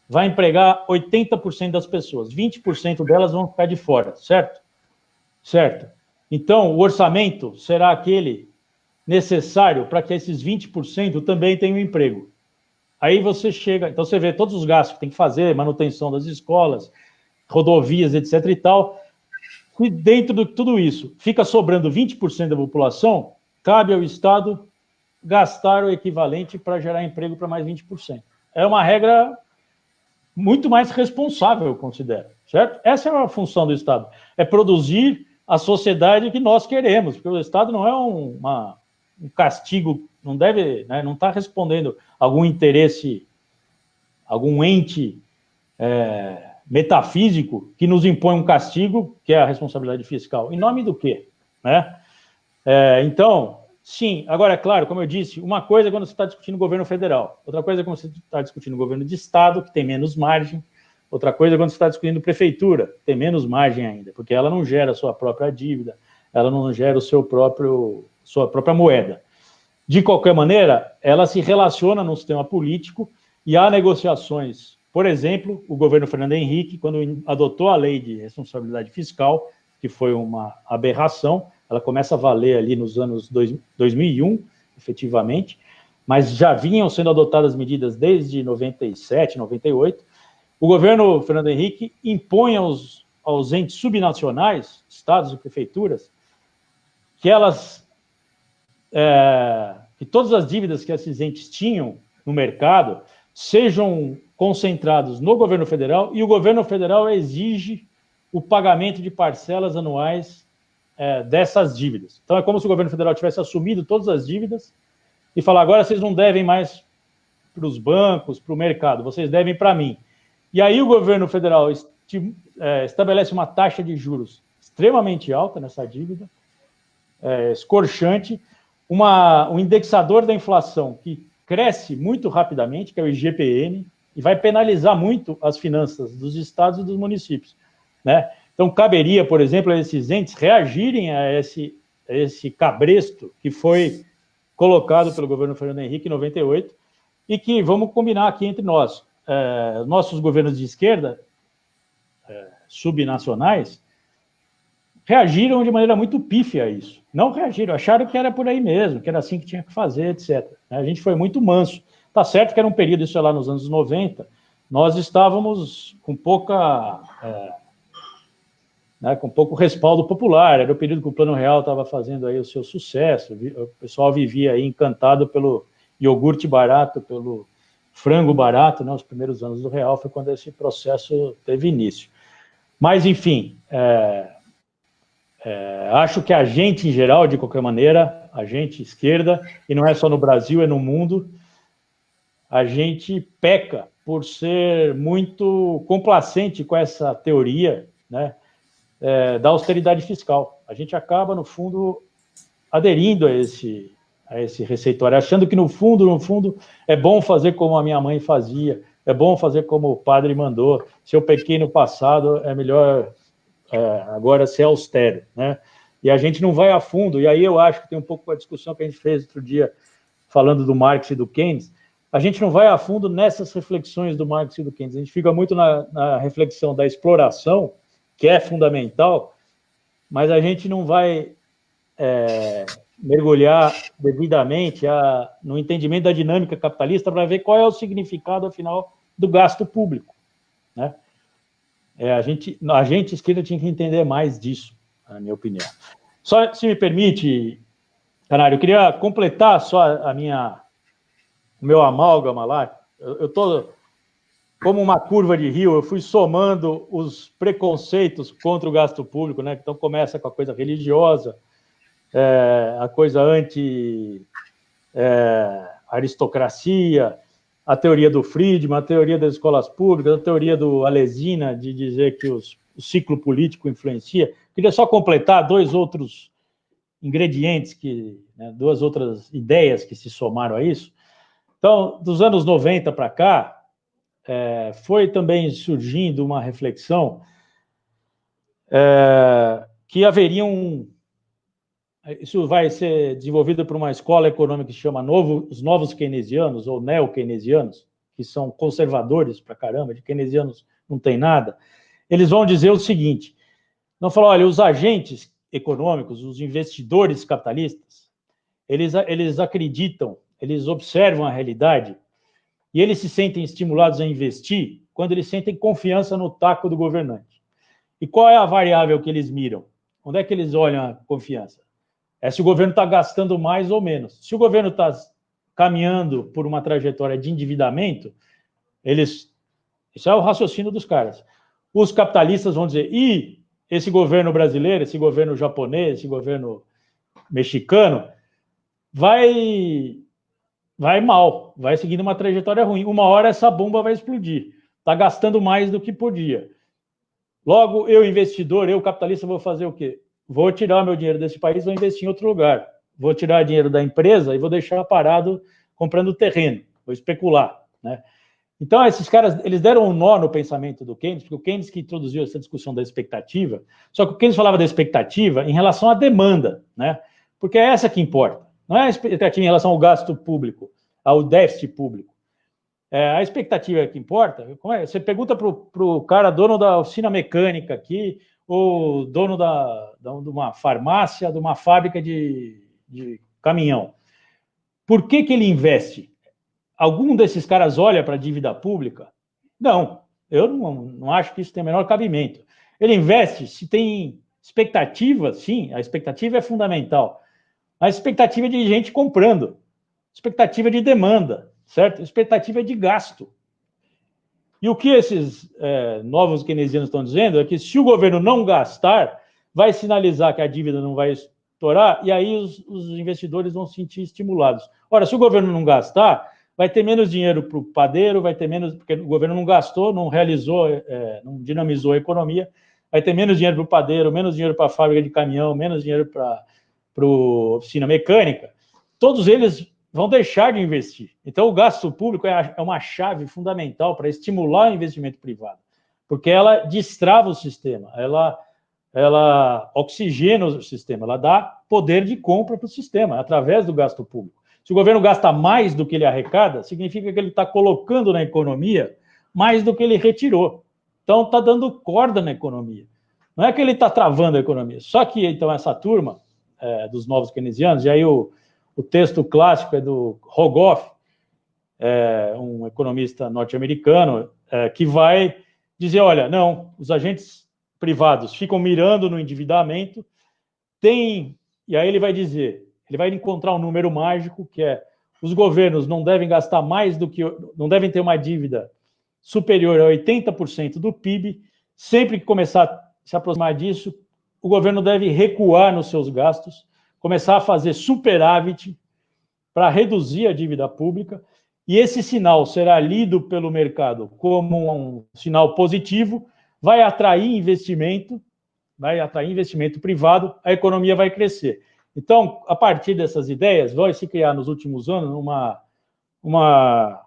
Vai empregar 80% das pessoas, 20% delas vão ficar de fora, certo? Certo. Então, o orçamento será aquele necessário para que esses 20% também tenham emprego. Aí você chega, então você vê todos os gastos que tem que fazer, manutenção das escolas, rodovias, etc. e tal, e dentro de tudo isso, fica sobrando 20% da população, cabe ao Estado gastar o equivalente para gerar emprego para mais 20%. É uma regra muito mais responsável, eu considero, certo? Essa é a função do Estado, é produzir a sociedade que nós queremos, porque o Estado não é um castigo, não deve, né, não está respondendo algum interesse, algum ente metafísico que nos impõe um castigo, que é a responsabilidade fiscal. Em nome do quê? Né? Então, sim, agora, é claro, como eu disse, uma coisa é quando você está discutindo o governo federal, outra coisa é quando você está discutindo o governo de estado, que tem menos margem, outra coisa é quando você está discutindo prefeitura, que tem menos margem ainda, porque ela não gera a sua própria dívida, ela não gera sua própria moeda. De qualquer maneira, ela se relaciona no sistema político e há negociações Por exemplo, o governo Fernando Henrique, quando adotou a lei de responsabilidade fiscal, que foi uma aberração, ela começa a valer ali nos anos 2001, efetivamente, mas já vinham sendo adotadas medidas desde 97, 98. O governo Fernando Henrique impõe aos entes subnacionais, estados e prefeituras, que que todas as dívidas que esses entes tinham no mercado sejam concentrados no governo federal, e o governo federal exige o pagamento de parcelas anuais dessas dívidas. Então, é como se o governo federal tivesse assumido todas as dívidas e falar, agora vocês não devem mais para os bancos, para o mercado, vocês devem para mim. E aí o governo federal estabelece uma taxa de juros extremamente alta nessa dívida, escorchante, um indexador da inflação que cresce muito rapidamente, que é o IGPM, e vai penalizar muito as finanças dos estados e dos municípios, né? Então, caberia, por exemplo, a esses entes reagirem a esse cabresto que foi colocado pelo governo Fernando Henrique em 98, e que, vamos combinar aqui entre nós, nossos governos de esquerda, subnacionais, reagiram de maneira muito pífia a isso. Não reagiram, acharam que era por aí mesmo, que era assim que tinha que fazer, etc. A gente foi muito manso. Tá certo que era um período, isso é lá nos anos 90, nós estávamos com com pouco respaldo popular, era o período que o Plano Real estava fazendo aí o seu sucesso, o pessoal vivia aí encantado pelo iogurte barato, pelo frango barato, né? Os primeiros anos do Real foi quando esse processo teve início. Mas, enfim, acho que a gente, em geral, de qualquer maneira, a gente esquerda, e não é só no Brasil, é no mundo, a gente peca por ser muito complacente com essa teoria, né, da austeridade fiscal. A gente acaba, no fundo, aderindo a esse receituário, achando que, no fundo, é bom fazer como a minha mãe fazia, é bom fazer como o padre mandou, se eu pequei no passado, é melhor agora ser austero, né? E a gente não vai a fundo, e aí eu acho que tem um pouco a discussão que a gente fez outro dia, falando do Marx e do Keynes, a gente não vai a fundo nessas reflexões do Marx e do Keynes, a gente fica muito na reflexão da exploração, que é fundamental, mas a gente não vai mergulhar devidamente no entendimento da dinâmica capitalista para ver qual é o significado, afinal, do gasto público, né? A gente esquerda tinha que entender mais disso, na minha opinião. Só, se me permite, Canário, eu queria completar só o meu amálgama lá. Eu estou como uma curva de rio, eu fui somando os preconceitos contra o gasto público, né? Então começa com a coisa religiosa, a coisa anti-aristocracia, a teoria do Friedman, a teoria das escolas públicas, a teoria do Alesina, de dizer que o ciclo político influencia. Queria só completar dois outros ingredientes, duas outras ideias que se somaram a isso. Então, dos anos 90 para cá, foi também surgindo uma reflexão que haveria isso vai ser desenvolvido por uma escola econômica que se chama os novos keynesianos, ou neo-keynesianos, que são conservadores pra caramba, de keynesianos não tem nada. Eles vão dizer o seguinte, vão falar, olha, os agentes econômicos, os investidores capitalistas, eles acreditam, eles observam a realidade e eles se sentem estimulados a investir quando eles sentem confiança no taco do governante. E qual é a variável que eles miram? Onde é que eles olham a confiança? Se o governo está gastando mais ou menos. Se o governo está caminhando por uma trajetória de endividamento, isso é o raciocínio dos caras. Os capitalistas vão dizer, esse governo brasileiro, esse governo japonês, esse governo mexicano, vai mal, vai seguindo uma trajetória ruim. Uma hora essa bomba vai explodir. Está gastando mais do que podia. Logo, eu, investidor, eu, capitalista, vou fazer o quê? Vou tirar meu dinheiro desse país, vou investir em outro lugar. Vou tirar dinheiro da empresa e vou deixar parado comprando terreno. Vou especular, né? Então, esses caras, eles deram um nó no pensamento do Keynes, porque o Keynes que introduziu essa discussão da expectativa, só que o Keynes falava da expectativa em relação à demanda, né? Porque é essa que importa. Não é a expectativa em relação ao gasto público, ao déficit público. A expectativa é que importa. Você pergunta para o cara, dono da oficina mecânica aqui, ou dono de uma farmácia, de uma fábrica de caminhão. Por que ele investe? Algum desses caras olha para a dívida pública? Não, eu não acho que isso tem o menor cabimento. Ele investe se tem expectativa, sim, a expectativa é fundamental. A expectativa é de gente comprando, expectativa de demanda, certo? Expectativa de gasto. E o que esses novos keynesianos estão dizendo é que se o governo não gastar, vai sinalizar que a dívida não vai estourar, e aí os investidores vão se sentir estimulados. Ora, se o governo não gastar, vai ter menos dinheiro para o padeiro, vai ter menos, porque o governo não gastou, não realizou, não dinamizou a economia, vai ter menos dinheiro para o padeiro, menos dinheiro para a fábrica de caminhão, menos dinheiro para a oficina mecânica. Todos eles vão deixar de investir. Então, o gasto público é uma chave fundamental para estimular o investimento privado, porque ela destrava o sistema, ela oxigena o sistema, ela dá poder de compra para o sistema, através do gasto público. Se o governo gasta mais do que ele arrecada, significa que ele está colocando na economia mais do que ele retirou. Então, está dando corda na economia. Não é que ele está travando a economia. Só que, então, essa turma dos novos keynesianos, e aí o texto clássico é do Rogoff, um economista norte-americano, que vai dizer, olha, não, os agentes privados ficam mirando no endividamento, e aí ele vai dizer, ele vai encontrar um número mágico, que é, os governos não devem gastar mais do que, não devem ter uma dívida superior a 80% do PIB, sempre que começar a se aproximar disso, o governo deve recuar nos seus gastos, começar a fazer superávit para reduzir a dívida pública, e esse sinal será lido pelo mercado como um sinal positivo, vai atrair investimento privado, a economia vai crescer. Então, a partir dessas ideias, vai se criar nos últimos anos uma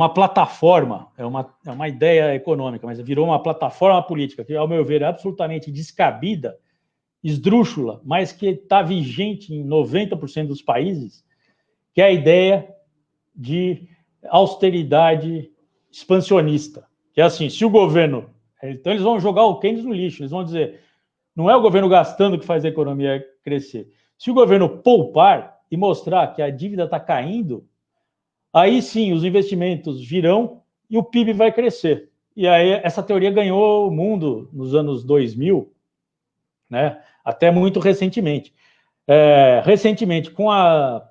plataforma, é uma ideia econômica, mas virou uma plataforma política, que, ao meu ver, é absolutamente descabida, esdrúxula, mas que está vigente em 90% dos países, que é a ideia de austeridade expansionista. Que é assim, se o governo... Então, eles vão jogar o Keynes no lixo, eles vão dizer, não é o governo gastando que faz a economia crescer. Se o governo poupar e mostrar que a dívida está caindo, aí sim os investimentos virão e o PIB vai crescer. E aí essa teoria ganhou o mundo nos anos 2000, né? Até muito recentemente. Recentemente, com a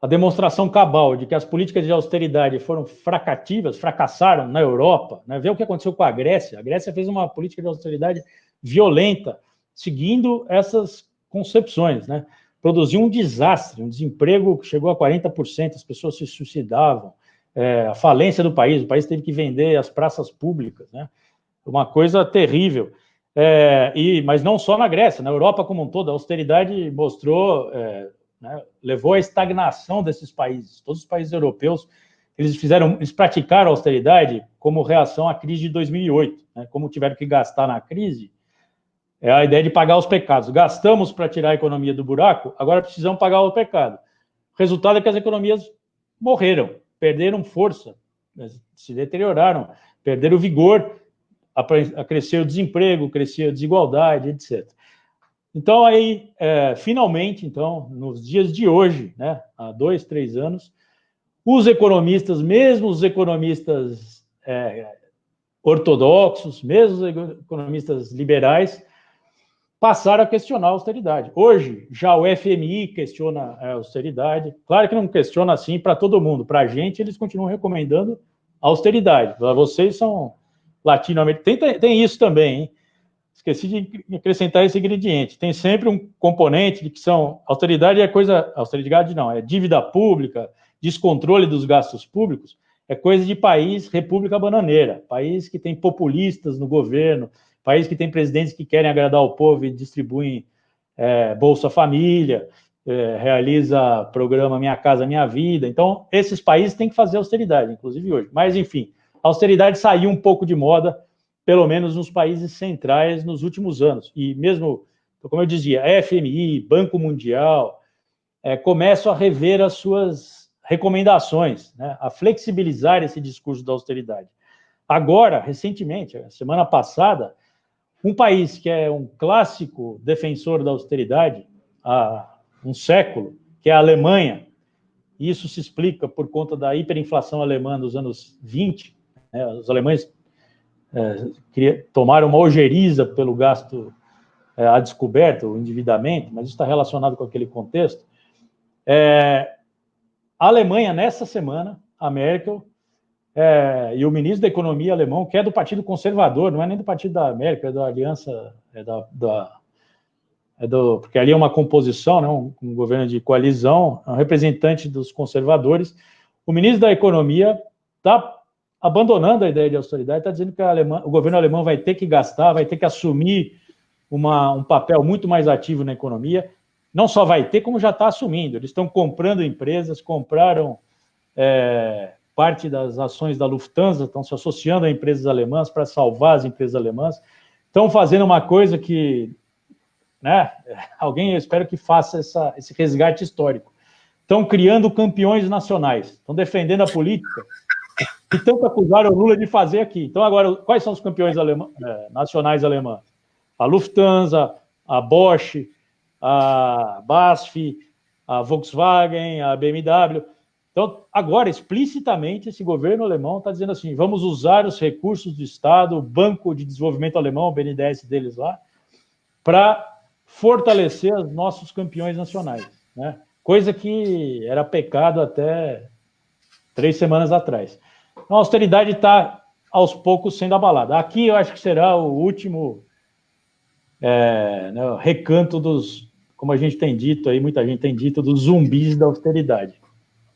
demonstração cabal de que as políticas de austeridade foram fracassaram na Europa, né? Vê o que aconteceu com a Grécia. A Grécia fez uma política de austeridade violenta, seguindo essas concepções, né? Produziu um desastre, um desemprego que chegou a 40%, as pessoas se suicidavam, a falência do país, o país teve que vender as praças públicas, né? Uma coisa terrível. Mas não só na Grécia, na Europa como um todo, a austeridade mostrou... né, levou à estagnação desses países. Todos os países europeus, eles praticaram a austeridade como reação à crise de 2008. Né, como tiveram que gastar na crise, é a ideia de pagar os pecados. Gastamos para tirar a economia do buraco, agora precisamos pagar o pecado. O resultado é que as economias morreram, perderam força, se deterioraram, perderam o vigor, cresceu o desemprego, cresceu a desigualdade, etc. Então, aí, finalmente, então, nos dias de hoje, né, há 2, 3 anos, os economistas, mesmo os economistas ortodoxos, mesmo os economistas liberais, passaram a questionar a austeridade. Hoje, já o FMI questiona a austeridade. Claro que não questiona assim para todo mundo. Para a gente, eles continuam recomendando a austeridade. Para vocês são latino-americanos. Tem isso também, hein? Esqueci de acrescentar esse ingrediente. Tem sempre um componente de que são... Austeridade é coisa... Austeridade não, é dívida pública, descontrole dos gastos públicos, é coisa de país república bananeira, país que tem populistas no governo, país que tem presidentes que querem agradar o povo e distribuem Bolsa Família, realiza programa Minha Casa Minha Vida. Então, esses países têm que fazer austeridade, inclusive hoje. Mas, enfim, a austeridade saiu um pouco de moda, pelo menos nos países centrais, nos últimos anos. E mesmo, como eu dizia, FMI, Banco Mundial, começam a rever as suas recomendações, né, a flexibilizar esse discurso da austeridade. Agora, recentemente, semana passada, um país que é um clássico defensor da austeridade há um século, que é a Alemanha, e isso se explica por conta da hiperinflação alemã dos anos 20, né, os alemães tomaram uma ojeriza pelo gasto a descoberta, o endividamento, mas isso está relacionado com aquele contexto. A Alemanha, nessa semana, a Merkel e o ministro da Economia alemão, que é do Partido Conservador, não é nem do Partido da América, é da Aliança, porque ali é uma composição, né, um governo de coalizão, é um representante dos conservadores. O ministro da Economia está abandonando a ideia de austeridade, está dizendo que o governo alemão vai ter que gastar, vai ter que assumir um papel muito mais ativo na economia. Não só vai ter, como já está assumindo. Eles estão comprando empresas, compraram parte das ações da Lufthansa, estão se associando a empresas alemãs para salvar as empresas alemãs. Estão fazendo uma coisa que, né, alguém, eu espero que faça esse resgate histórico. Estão criando campeões nacionais, estão defendendo a política e tanto acusaram o Lula de fazer aqui. Então, agora, quais são os campeões nacionais alemães? A Lufthansa, a Bosch, a BASF, a Volkswagen, a BMW. Então, agora, explicitamente, esse governo alemão está dizendo assim, vamos usar os recursos do Estado, o Banco de Desenvolvimento Alemão, o BNDES deles lá, para fortalecer os nossos campeões nacionais, né? Coisa que era pecado até 3 semanas atrás. Então, a austeridade está, aos poucos, sendo abalada. Aqui, eu acho que será o último né, recanto dos, como a gente tem dito aí, muita gente tem dito, dos zumbis da austeridade.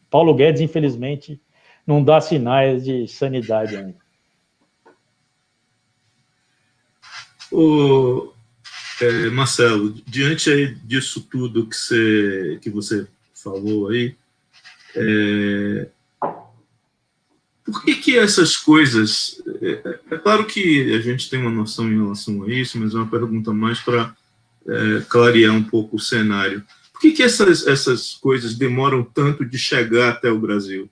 Paulo Guedes, infelizmente, não dá sinais de sanidade ainda. Marcelo, diante aí disso tudo que você falou aí, por que essas coisas... É claro que a gente tem uma noção em relação a isso, mas é uma pergunta mais para clarear um pouco o cenário. Por que essas coisas demoram tanto de chegar até o Brasil?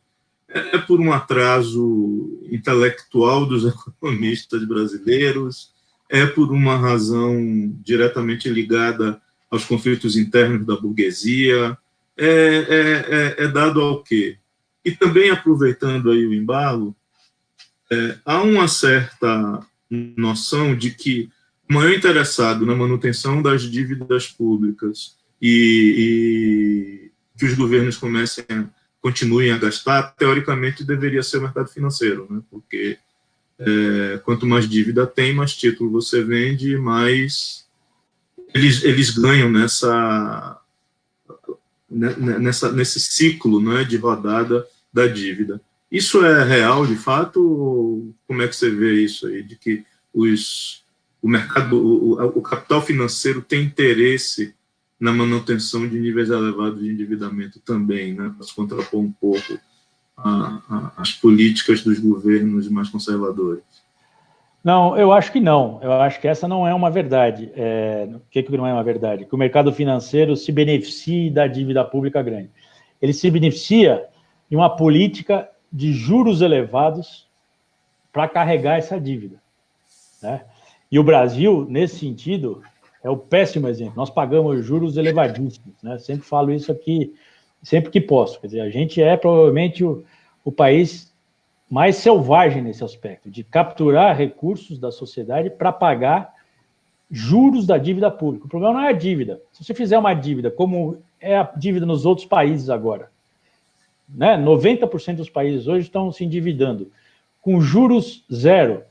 É por um atraso intelectual dos economistas brasileiros? É por uma razão diretamente ligada aos conflitos internos da burguesia? É dado ao quê? E também, aproveitando aí o embalo, há uma certa noção de que o maior interessado na manutenção das dívidas públicas e que os governos continuem a gastar, teoricamente deveria ser o mercado financeiro, né? Porque quanto mais dívida tem, mais título você vende, mais eles ganham nesse ciclo, né, de rodada da dívida. Isso é real, de fato? Ou como é que você vê isso aí, de que o capital financeiro tem interesse na manutenção de níveis elevados de endividamento também, né, para se contrapor um pouco às políticas dos governos mais conservadores? Não, eu acho que não. Eu acho que essa não é uma verdade. O que não é uma verdade? Que o mercado financeiro se beneficie da dívida pública grande. Ele se beneficia de uma política de juros elevados para carregar essa dívida, né? E o Brasil, nesse sentido, é o péssimo exemplo. Nós pagamos juros elevadíssimos, né? Sempre falo isso aqui, sempre que posso. Quer dizer, a gente é provavelmente o país mais selvagem nesse aspecto, de capturar recursos da sociedade para pagar juros da dívida pública. O problema não é a dívida. Se você fizer uma dívida, como é a dívida nos outros países agora, né? 90% dos países hoje estão se endividando com juros zero.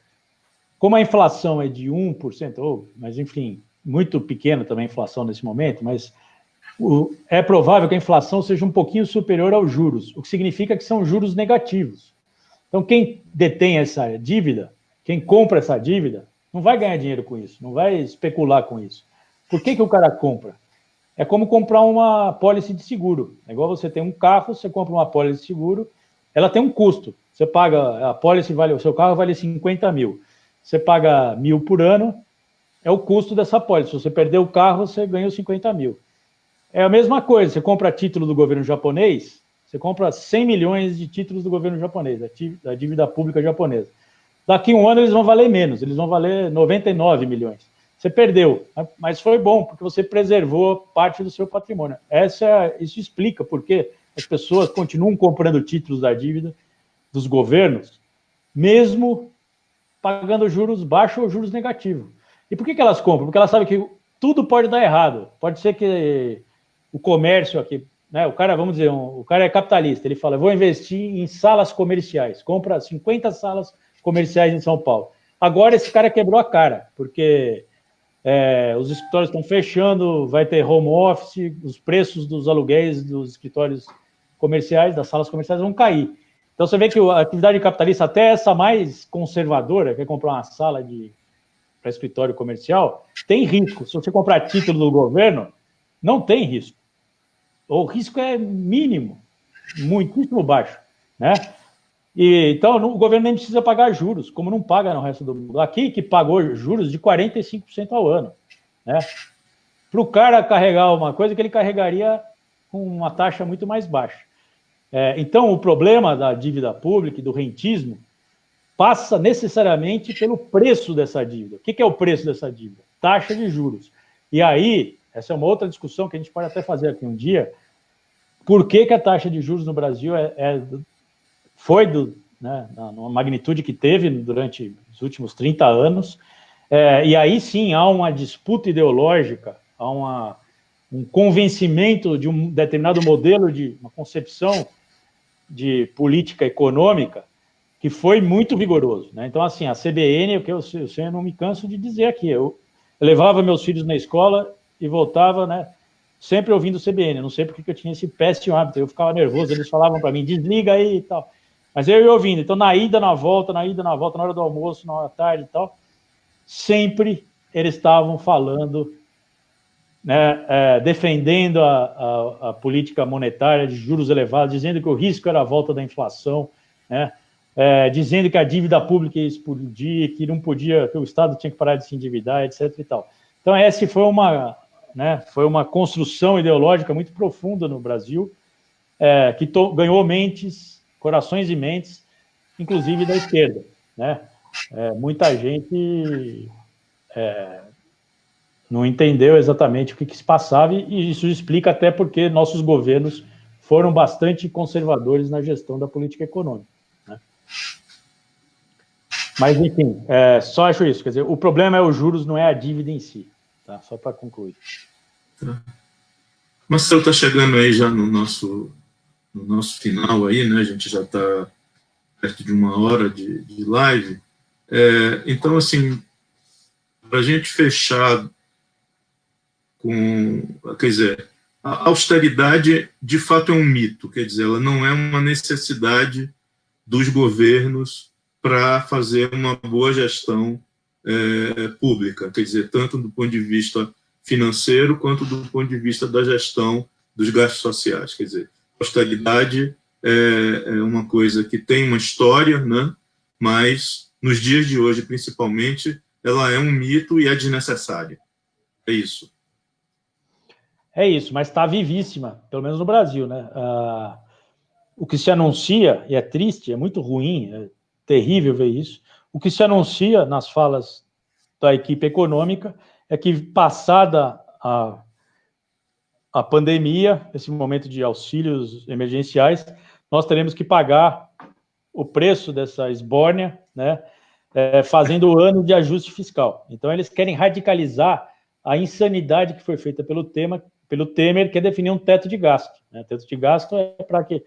Como a inflação é de 1%, mas enfim, muito pequena também a inflação nesse momento, mas é provável que a inflação seja um pouquinho superior aos juros, o que significa que são juros negativos. Então, quem detém essa dívida, quem compra essa dívida, não vai ganhar dinheiro com isso, não vai especular com isso. Por que o cara compra? É como comprar uma pólice de seguro. É igual você tem um carro, você compra uma pólice de seguro, ela tem um custo. Você paga, a pólice o seu carro vale 50 mil. Você paga 1.000 por ano, é o custo dessa pólice. Se você perder o carro, você ganha os 50 mil. É a mesma coisa, você compra título do governo japonês, Você compra 100 milhões de títulos do governo japonês, da dívida pública japonesa. Daqui a um ano eles vão valer menos, eles vão valer 99 milhões. Você perdeu, mas foi bom, porque você preservou parte do seu patrimônio. Isso explica por que as pessoas continuam comprando títulos da dívida dos governos, mesmo pagando juros baixos ou juros negativos. E por que elas compram? Porque elas sabem que tudo pode dar errado. Pode ser que o comércio aqui, né, o cara, vamos dizer, o cara é capitalista, ele fala, vou investir em salas comerciais, compra 50 salas comerciais em São Paulo. Agora esse cara quebrou a cara, porque os escritórios estão fechando, vai ter home office, os preços dos aluguéis dos escritórios comerciais, das salas comerciais vão cair. Então você vê que a atividade capitalista, até essa mais conservadora, que é comprar uma sala para escritório comercial, tem risco. Se você comprar título do governo, não tem risco. O risco é mínimo, muitíssimo baixo, né? Então, o governo nem precisa pagar juros, como não paga no resto do mundo. Aqui, que pagou juros de 45% ao ano, né? Para o cara carregar uma coisa que ele carregaria com uma taxa muito mais baixa. Então, o problema da dívida pública e do rentismo passa necessariamente pelo preço dessa dívida. O que é o preço dessa dívida? Taxa de juros. E aí, essa é uma outra discussão que a gente pode até fazer aqui um dia, por que a taxa de juros no Brasil foi né, numa magnitude que teve durante os últimos 30 anos, e aí sim há uma disputa ideológica, há um convencimento de um determinado modelo, de uma concepção de política econômica que foi muito vigoroso, né? Então, assim, a CBN, o que eu não me canso de dizer aqui, eu levava meus filhos na escola e voltava, né, sempre ouvindo o CBN, eu não sei porque eu tinha esse péssimo hábito, eu ficava nervoso, eles falavam para mim, desliga aí e tal, mas eu ia ouvindo, então na ida, na volta, na hora do almoço, na hora da tarde e tal, sempre eles estavam falando, né, defendendo a política monetária de juros elevados, dizendo que o risco era a volta da inflação, né, dizendo que a dívida pública ia explodir, que não podia, que o Estado tinha que parar de se endividar, etc. e tal. Então, essa foi uma construção ideológica muito profunda no Brasil, que ganhou mentes, corações e mentes, inclusive da esquerda, né? Muita gente não entendeu exatamente o que se passava, e isso explica até porque nossos governos foram bastante conservadores na gestão da política econômica, né? Mas, enfim, só acho isso. Quer dizer, o problema é os juros, não é a dívida em si. Tá? Só para concluir. Marcelo, está chegando aí já no nosso final aí, né? A gente já está perto de 1 hora de live. Então, assim, para a gente fechar quer dizer, a austeridade de fato é um mito, quer dizer, ela não é uma necessidade dos governos para fazer uma boa gestão pública, quer dizer, tanto do ponto de vista financeiro quanto do ponto de vista da gestão dos gastos sociais. Quer dizer, a austeridade é uma coisa que tem uma história, né? Mas nos dias de hoje, principalmente, ela é um mito e é desnecessária. É isso. É isso, mas está vivíssima, pelo menos no Brasil, né? O que se anuncia, e é triste, é muito ruim, é terrível ver isso, o que se anuncia nas falas da equipe econômica é que, passada a pandemia, esse momento de auxílios emergenciais, nós teremos que pagar o preço dessa esbórnia, né, fazendo o ano de ajuste fiscal. Então, eles querem radicalizar a insanidade que foi feita pelo Temer, que é definir um teto de gasto, né? Teto de gasto é para que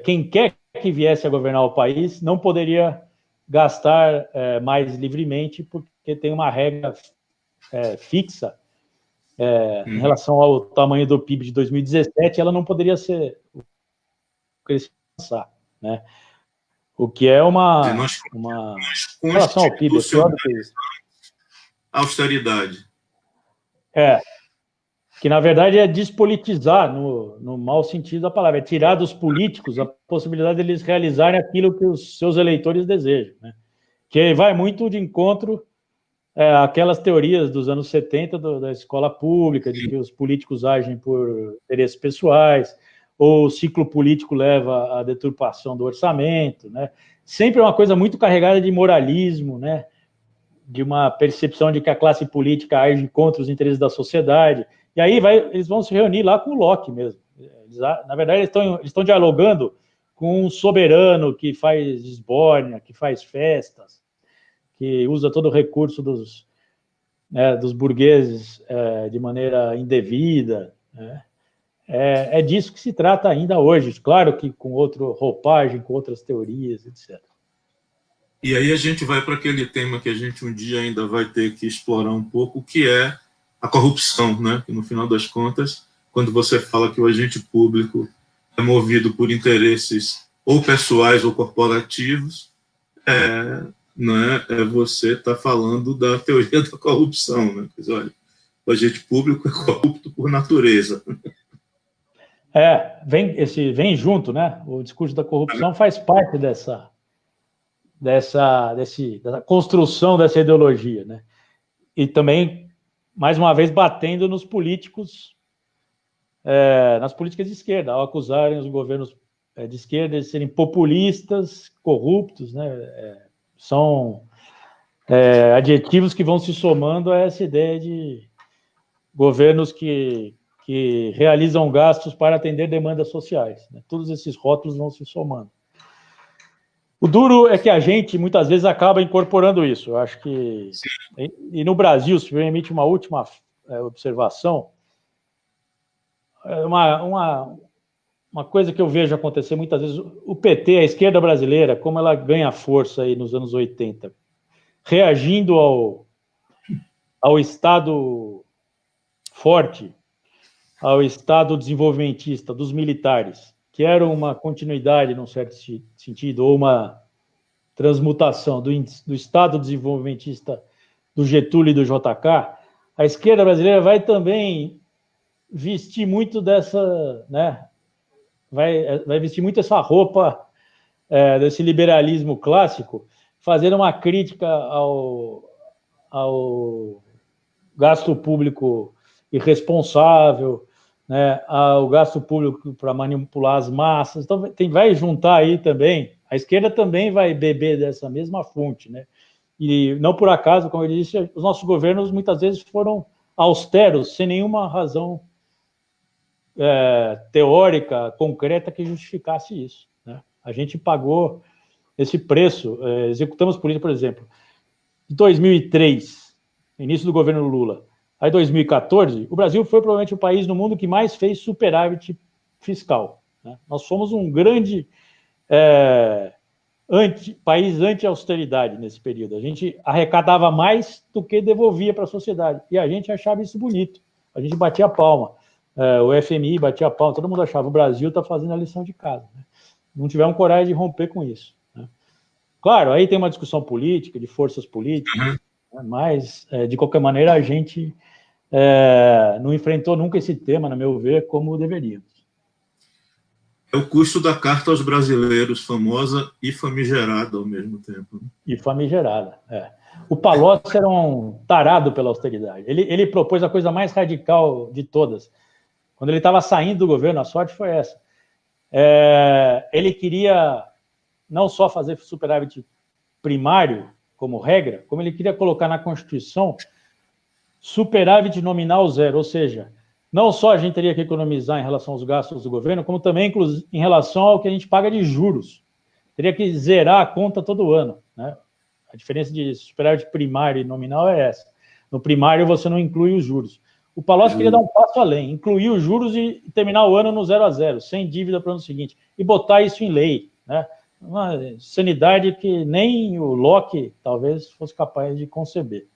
quem quer que viesse a governar o país não poderia gastar mais livremente, porque tem uma regra fixa em relação ao tamanho do PIB de 2017, ela não poderia ser o que eles pensar, né? O que é uma em relação ao PIB, é pior do que isso. Austeridade. Que na verdade é despolitizar, no mau sentido da palavra, é tirar dos políticos a possibilidade de eles realizarem aquilo que os seus eleitores desejam, né? Que vai muito de encontro àquelas teorias dos anos 70 da escola pública, de que os políticos agem por interesses pessoais, ou o ciclo político leva à deturpação do orçamento, né? Sempre é uma coisa muito carregada de moralismo, né? De uma percepção de que a classe política age contra os interesses da sociedade. E aí eles vão se reunir lá com o Locke mesmo. Na verdade, eles estão dialogando com um soberano que faz esbórnia, que faz festas, que usa todo o recurso dos burgueses de maneira indevida. Né? É disso que se trata ainda hoje, claro que com outra roupagem, com outras teorias, etc. E aí a gente vai para aquele tema que a gente um dia ainda vai ter que explorar um pouco, que é a corrupção, né? Que no final das contas, quando você fala que o agente público é movido por interesses ou pessoais ou corporativos, você está falando da teoria da corrupção, né? Quer dizer, olha, o agente público é corrupto por natureza. Vem junto, né? O discurso da corrupção faz parte dessa construção dessa ideologia, né? E também, mais uma vez, batendo nos políticos, nas políticas de esquerda, ao acusarem os governos de esquerda de serem populistas, corruptos, né? São adjetivos que vão se somando a essa ideia de governos que realizam gastos para atender demandas sociais, né? Todos esses rótulos vão se somando. O duro é que a gente, muitas vezes, acaba incorporando isso. Eu acho que... E no Brasil, se permite uma última observação, uma coisa que eu vejo acontecer muitas vezes, o PT, a esquerda brasileira, como ela ganha força aí nos anos 80, reagindo ao Estado forte, ao Estado desenvolvimentista dos militares, que era uma continuidade, num certo sentido, ou uma transmutação do Estado desenvolvimentista do Getúlio e do JK, a esquerda brasileira vai também vestir muito dessa, né? Vai vestir muito essa roupa desse liberalismo clássico, fazendo uma crítica ao gasto público irresponsável, né, ao gasto público para manipular as massas. Então, vai juntar aí também, a esquerda também vai beber dessa mesma fonte, né? E não por acaso, como eu disse, os nossos governos muitas vezes foram austeros, sem nenhuma razão teórica, concreta, que justificasse isso, né? A gente pagou esse preço, executamos política, por exemplo, em 2003, início do governo Lula, aí 2014, o Brasil foi provavelmente o país no mundo que mais fez superávit fiscal, né? Nós fomos um grande país anti-austeridade nesse período. A gente arrecadava mais do que devolvia para a sociedade, e a gente achava isso bonito, a gente batia a palma, o FMI batia a palma, todo mundo achava, o Brasil está fazendo a lição de casa, né? Não tivemos coragem de romper com isso, né? Claro, aí tem uma discussão política, de forças políticas, né? Mas, de qualquer maneira, a gente não enfrentou nunca esse tema, no meu ver, como deveríamos. É o custo da carta aos brasileiros, famosa e famigerada ao mesmo tempo. E famigerada, O Palocci era um tarado pela austeridade. Ele propôs a coisa mais radical de todas. Quando ele estava saindo do governo, a sorte foi essa. Ele queria não só fazer superávit primário como regra, como ele queria colocar na Constituição superávit nominal zero, ou seja, não só a gente teria que economizar em relação aos gastos do governo, como também em relação ao que a gente paga de juros. Teria que zerar a conta todo ano, né? A diferença de superávit primário e nominal é essa. No primário você não inclui os juros. O Palocci queria dar um passo além, incluir os juros e terminar o ano no 0-0, sem dívida para o ano seguinte, e botar isso em lei, né? Uma sanidade que nem o Locke talvez fosse capaz de conceber.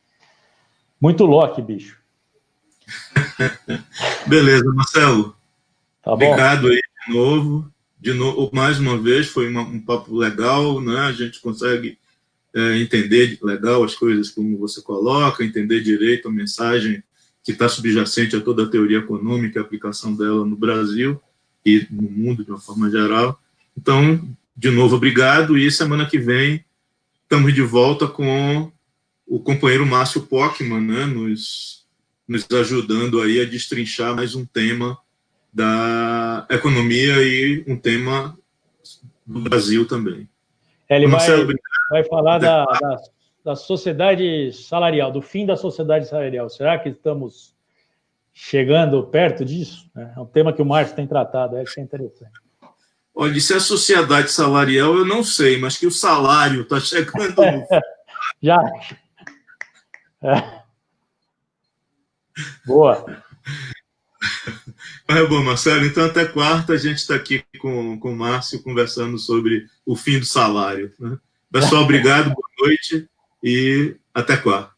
Muito Locke, bicho. Beleza, Marcelo. Tá bom. Obrigado aí de novo, mais uma vez, foi um papo legal, né? A gente consegue entender legal as coisas como você coloca, entender direito a mensagem que está subjacente a toda a teoria econômica e a aplicação dela no Brasil e no mundo de uma forma geral. Então, de novo, obrigado, e semana que vem estamos de volta com o companheiro Márcio Pockmann, né, nos ajudando aí a destrinchar mais um tema da economia e um tema do Brasil também. Ele vai falar da sociedade salarial, do fim da sociedade salarial. Será que estamos chegando perto disso? É um tema que o Márcio tem tratado, acho que é interessante. Olha, se é sociedade salarial, eu não sei, mas que o salário está chegando no... Já. É. Boa. É bom, Marcelo. Então, até quarta, a gente está aqui com o Márcio conversando sobre o fim do salário. Né? Pessoal, obrigado, boa noite e até quarta.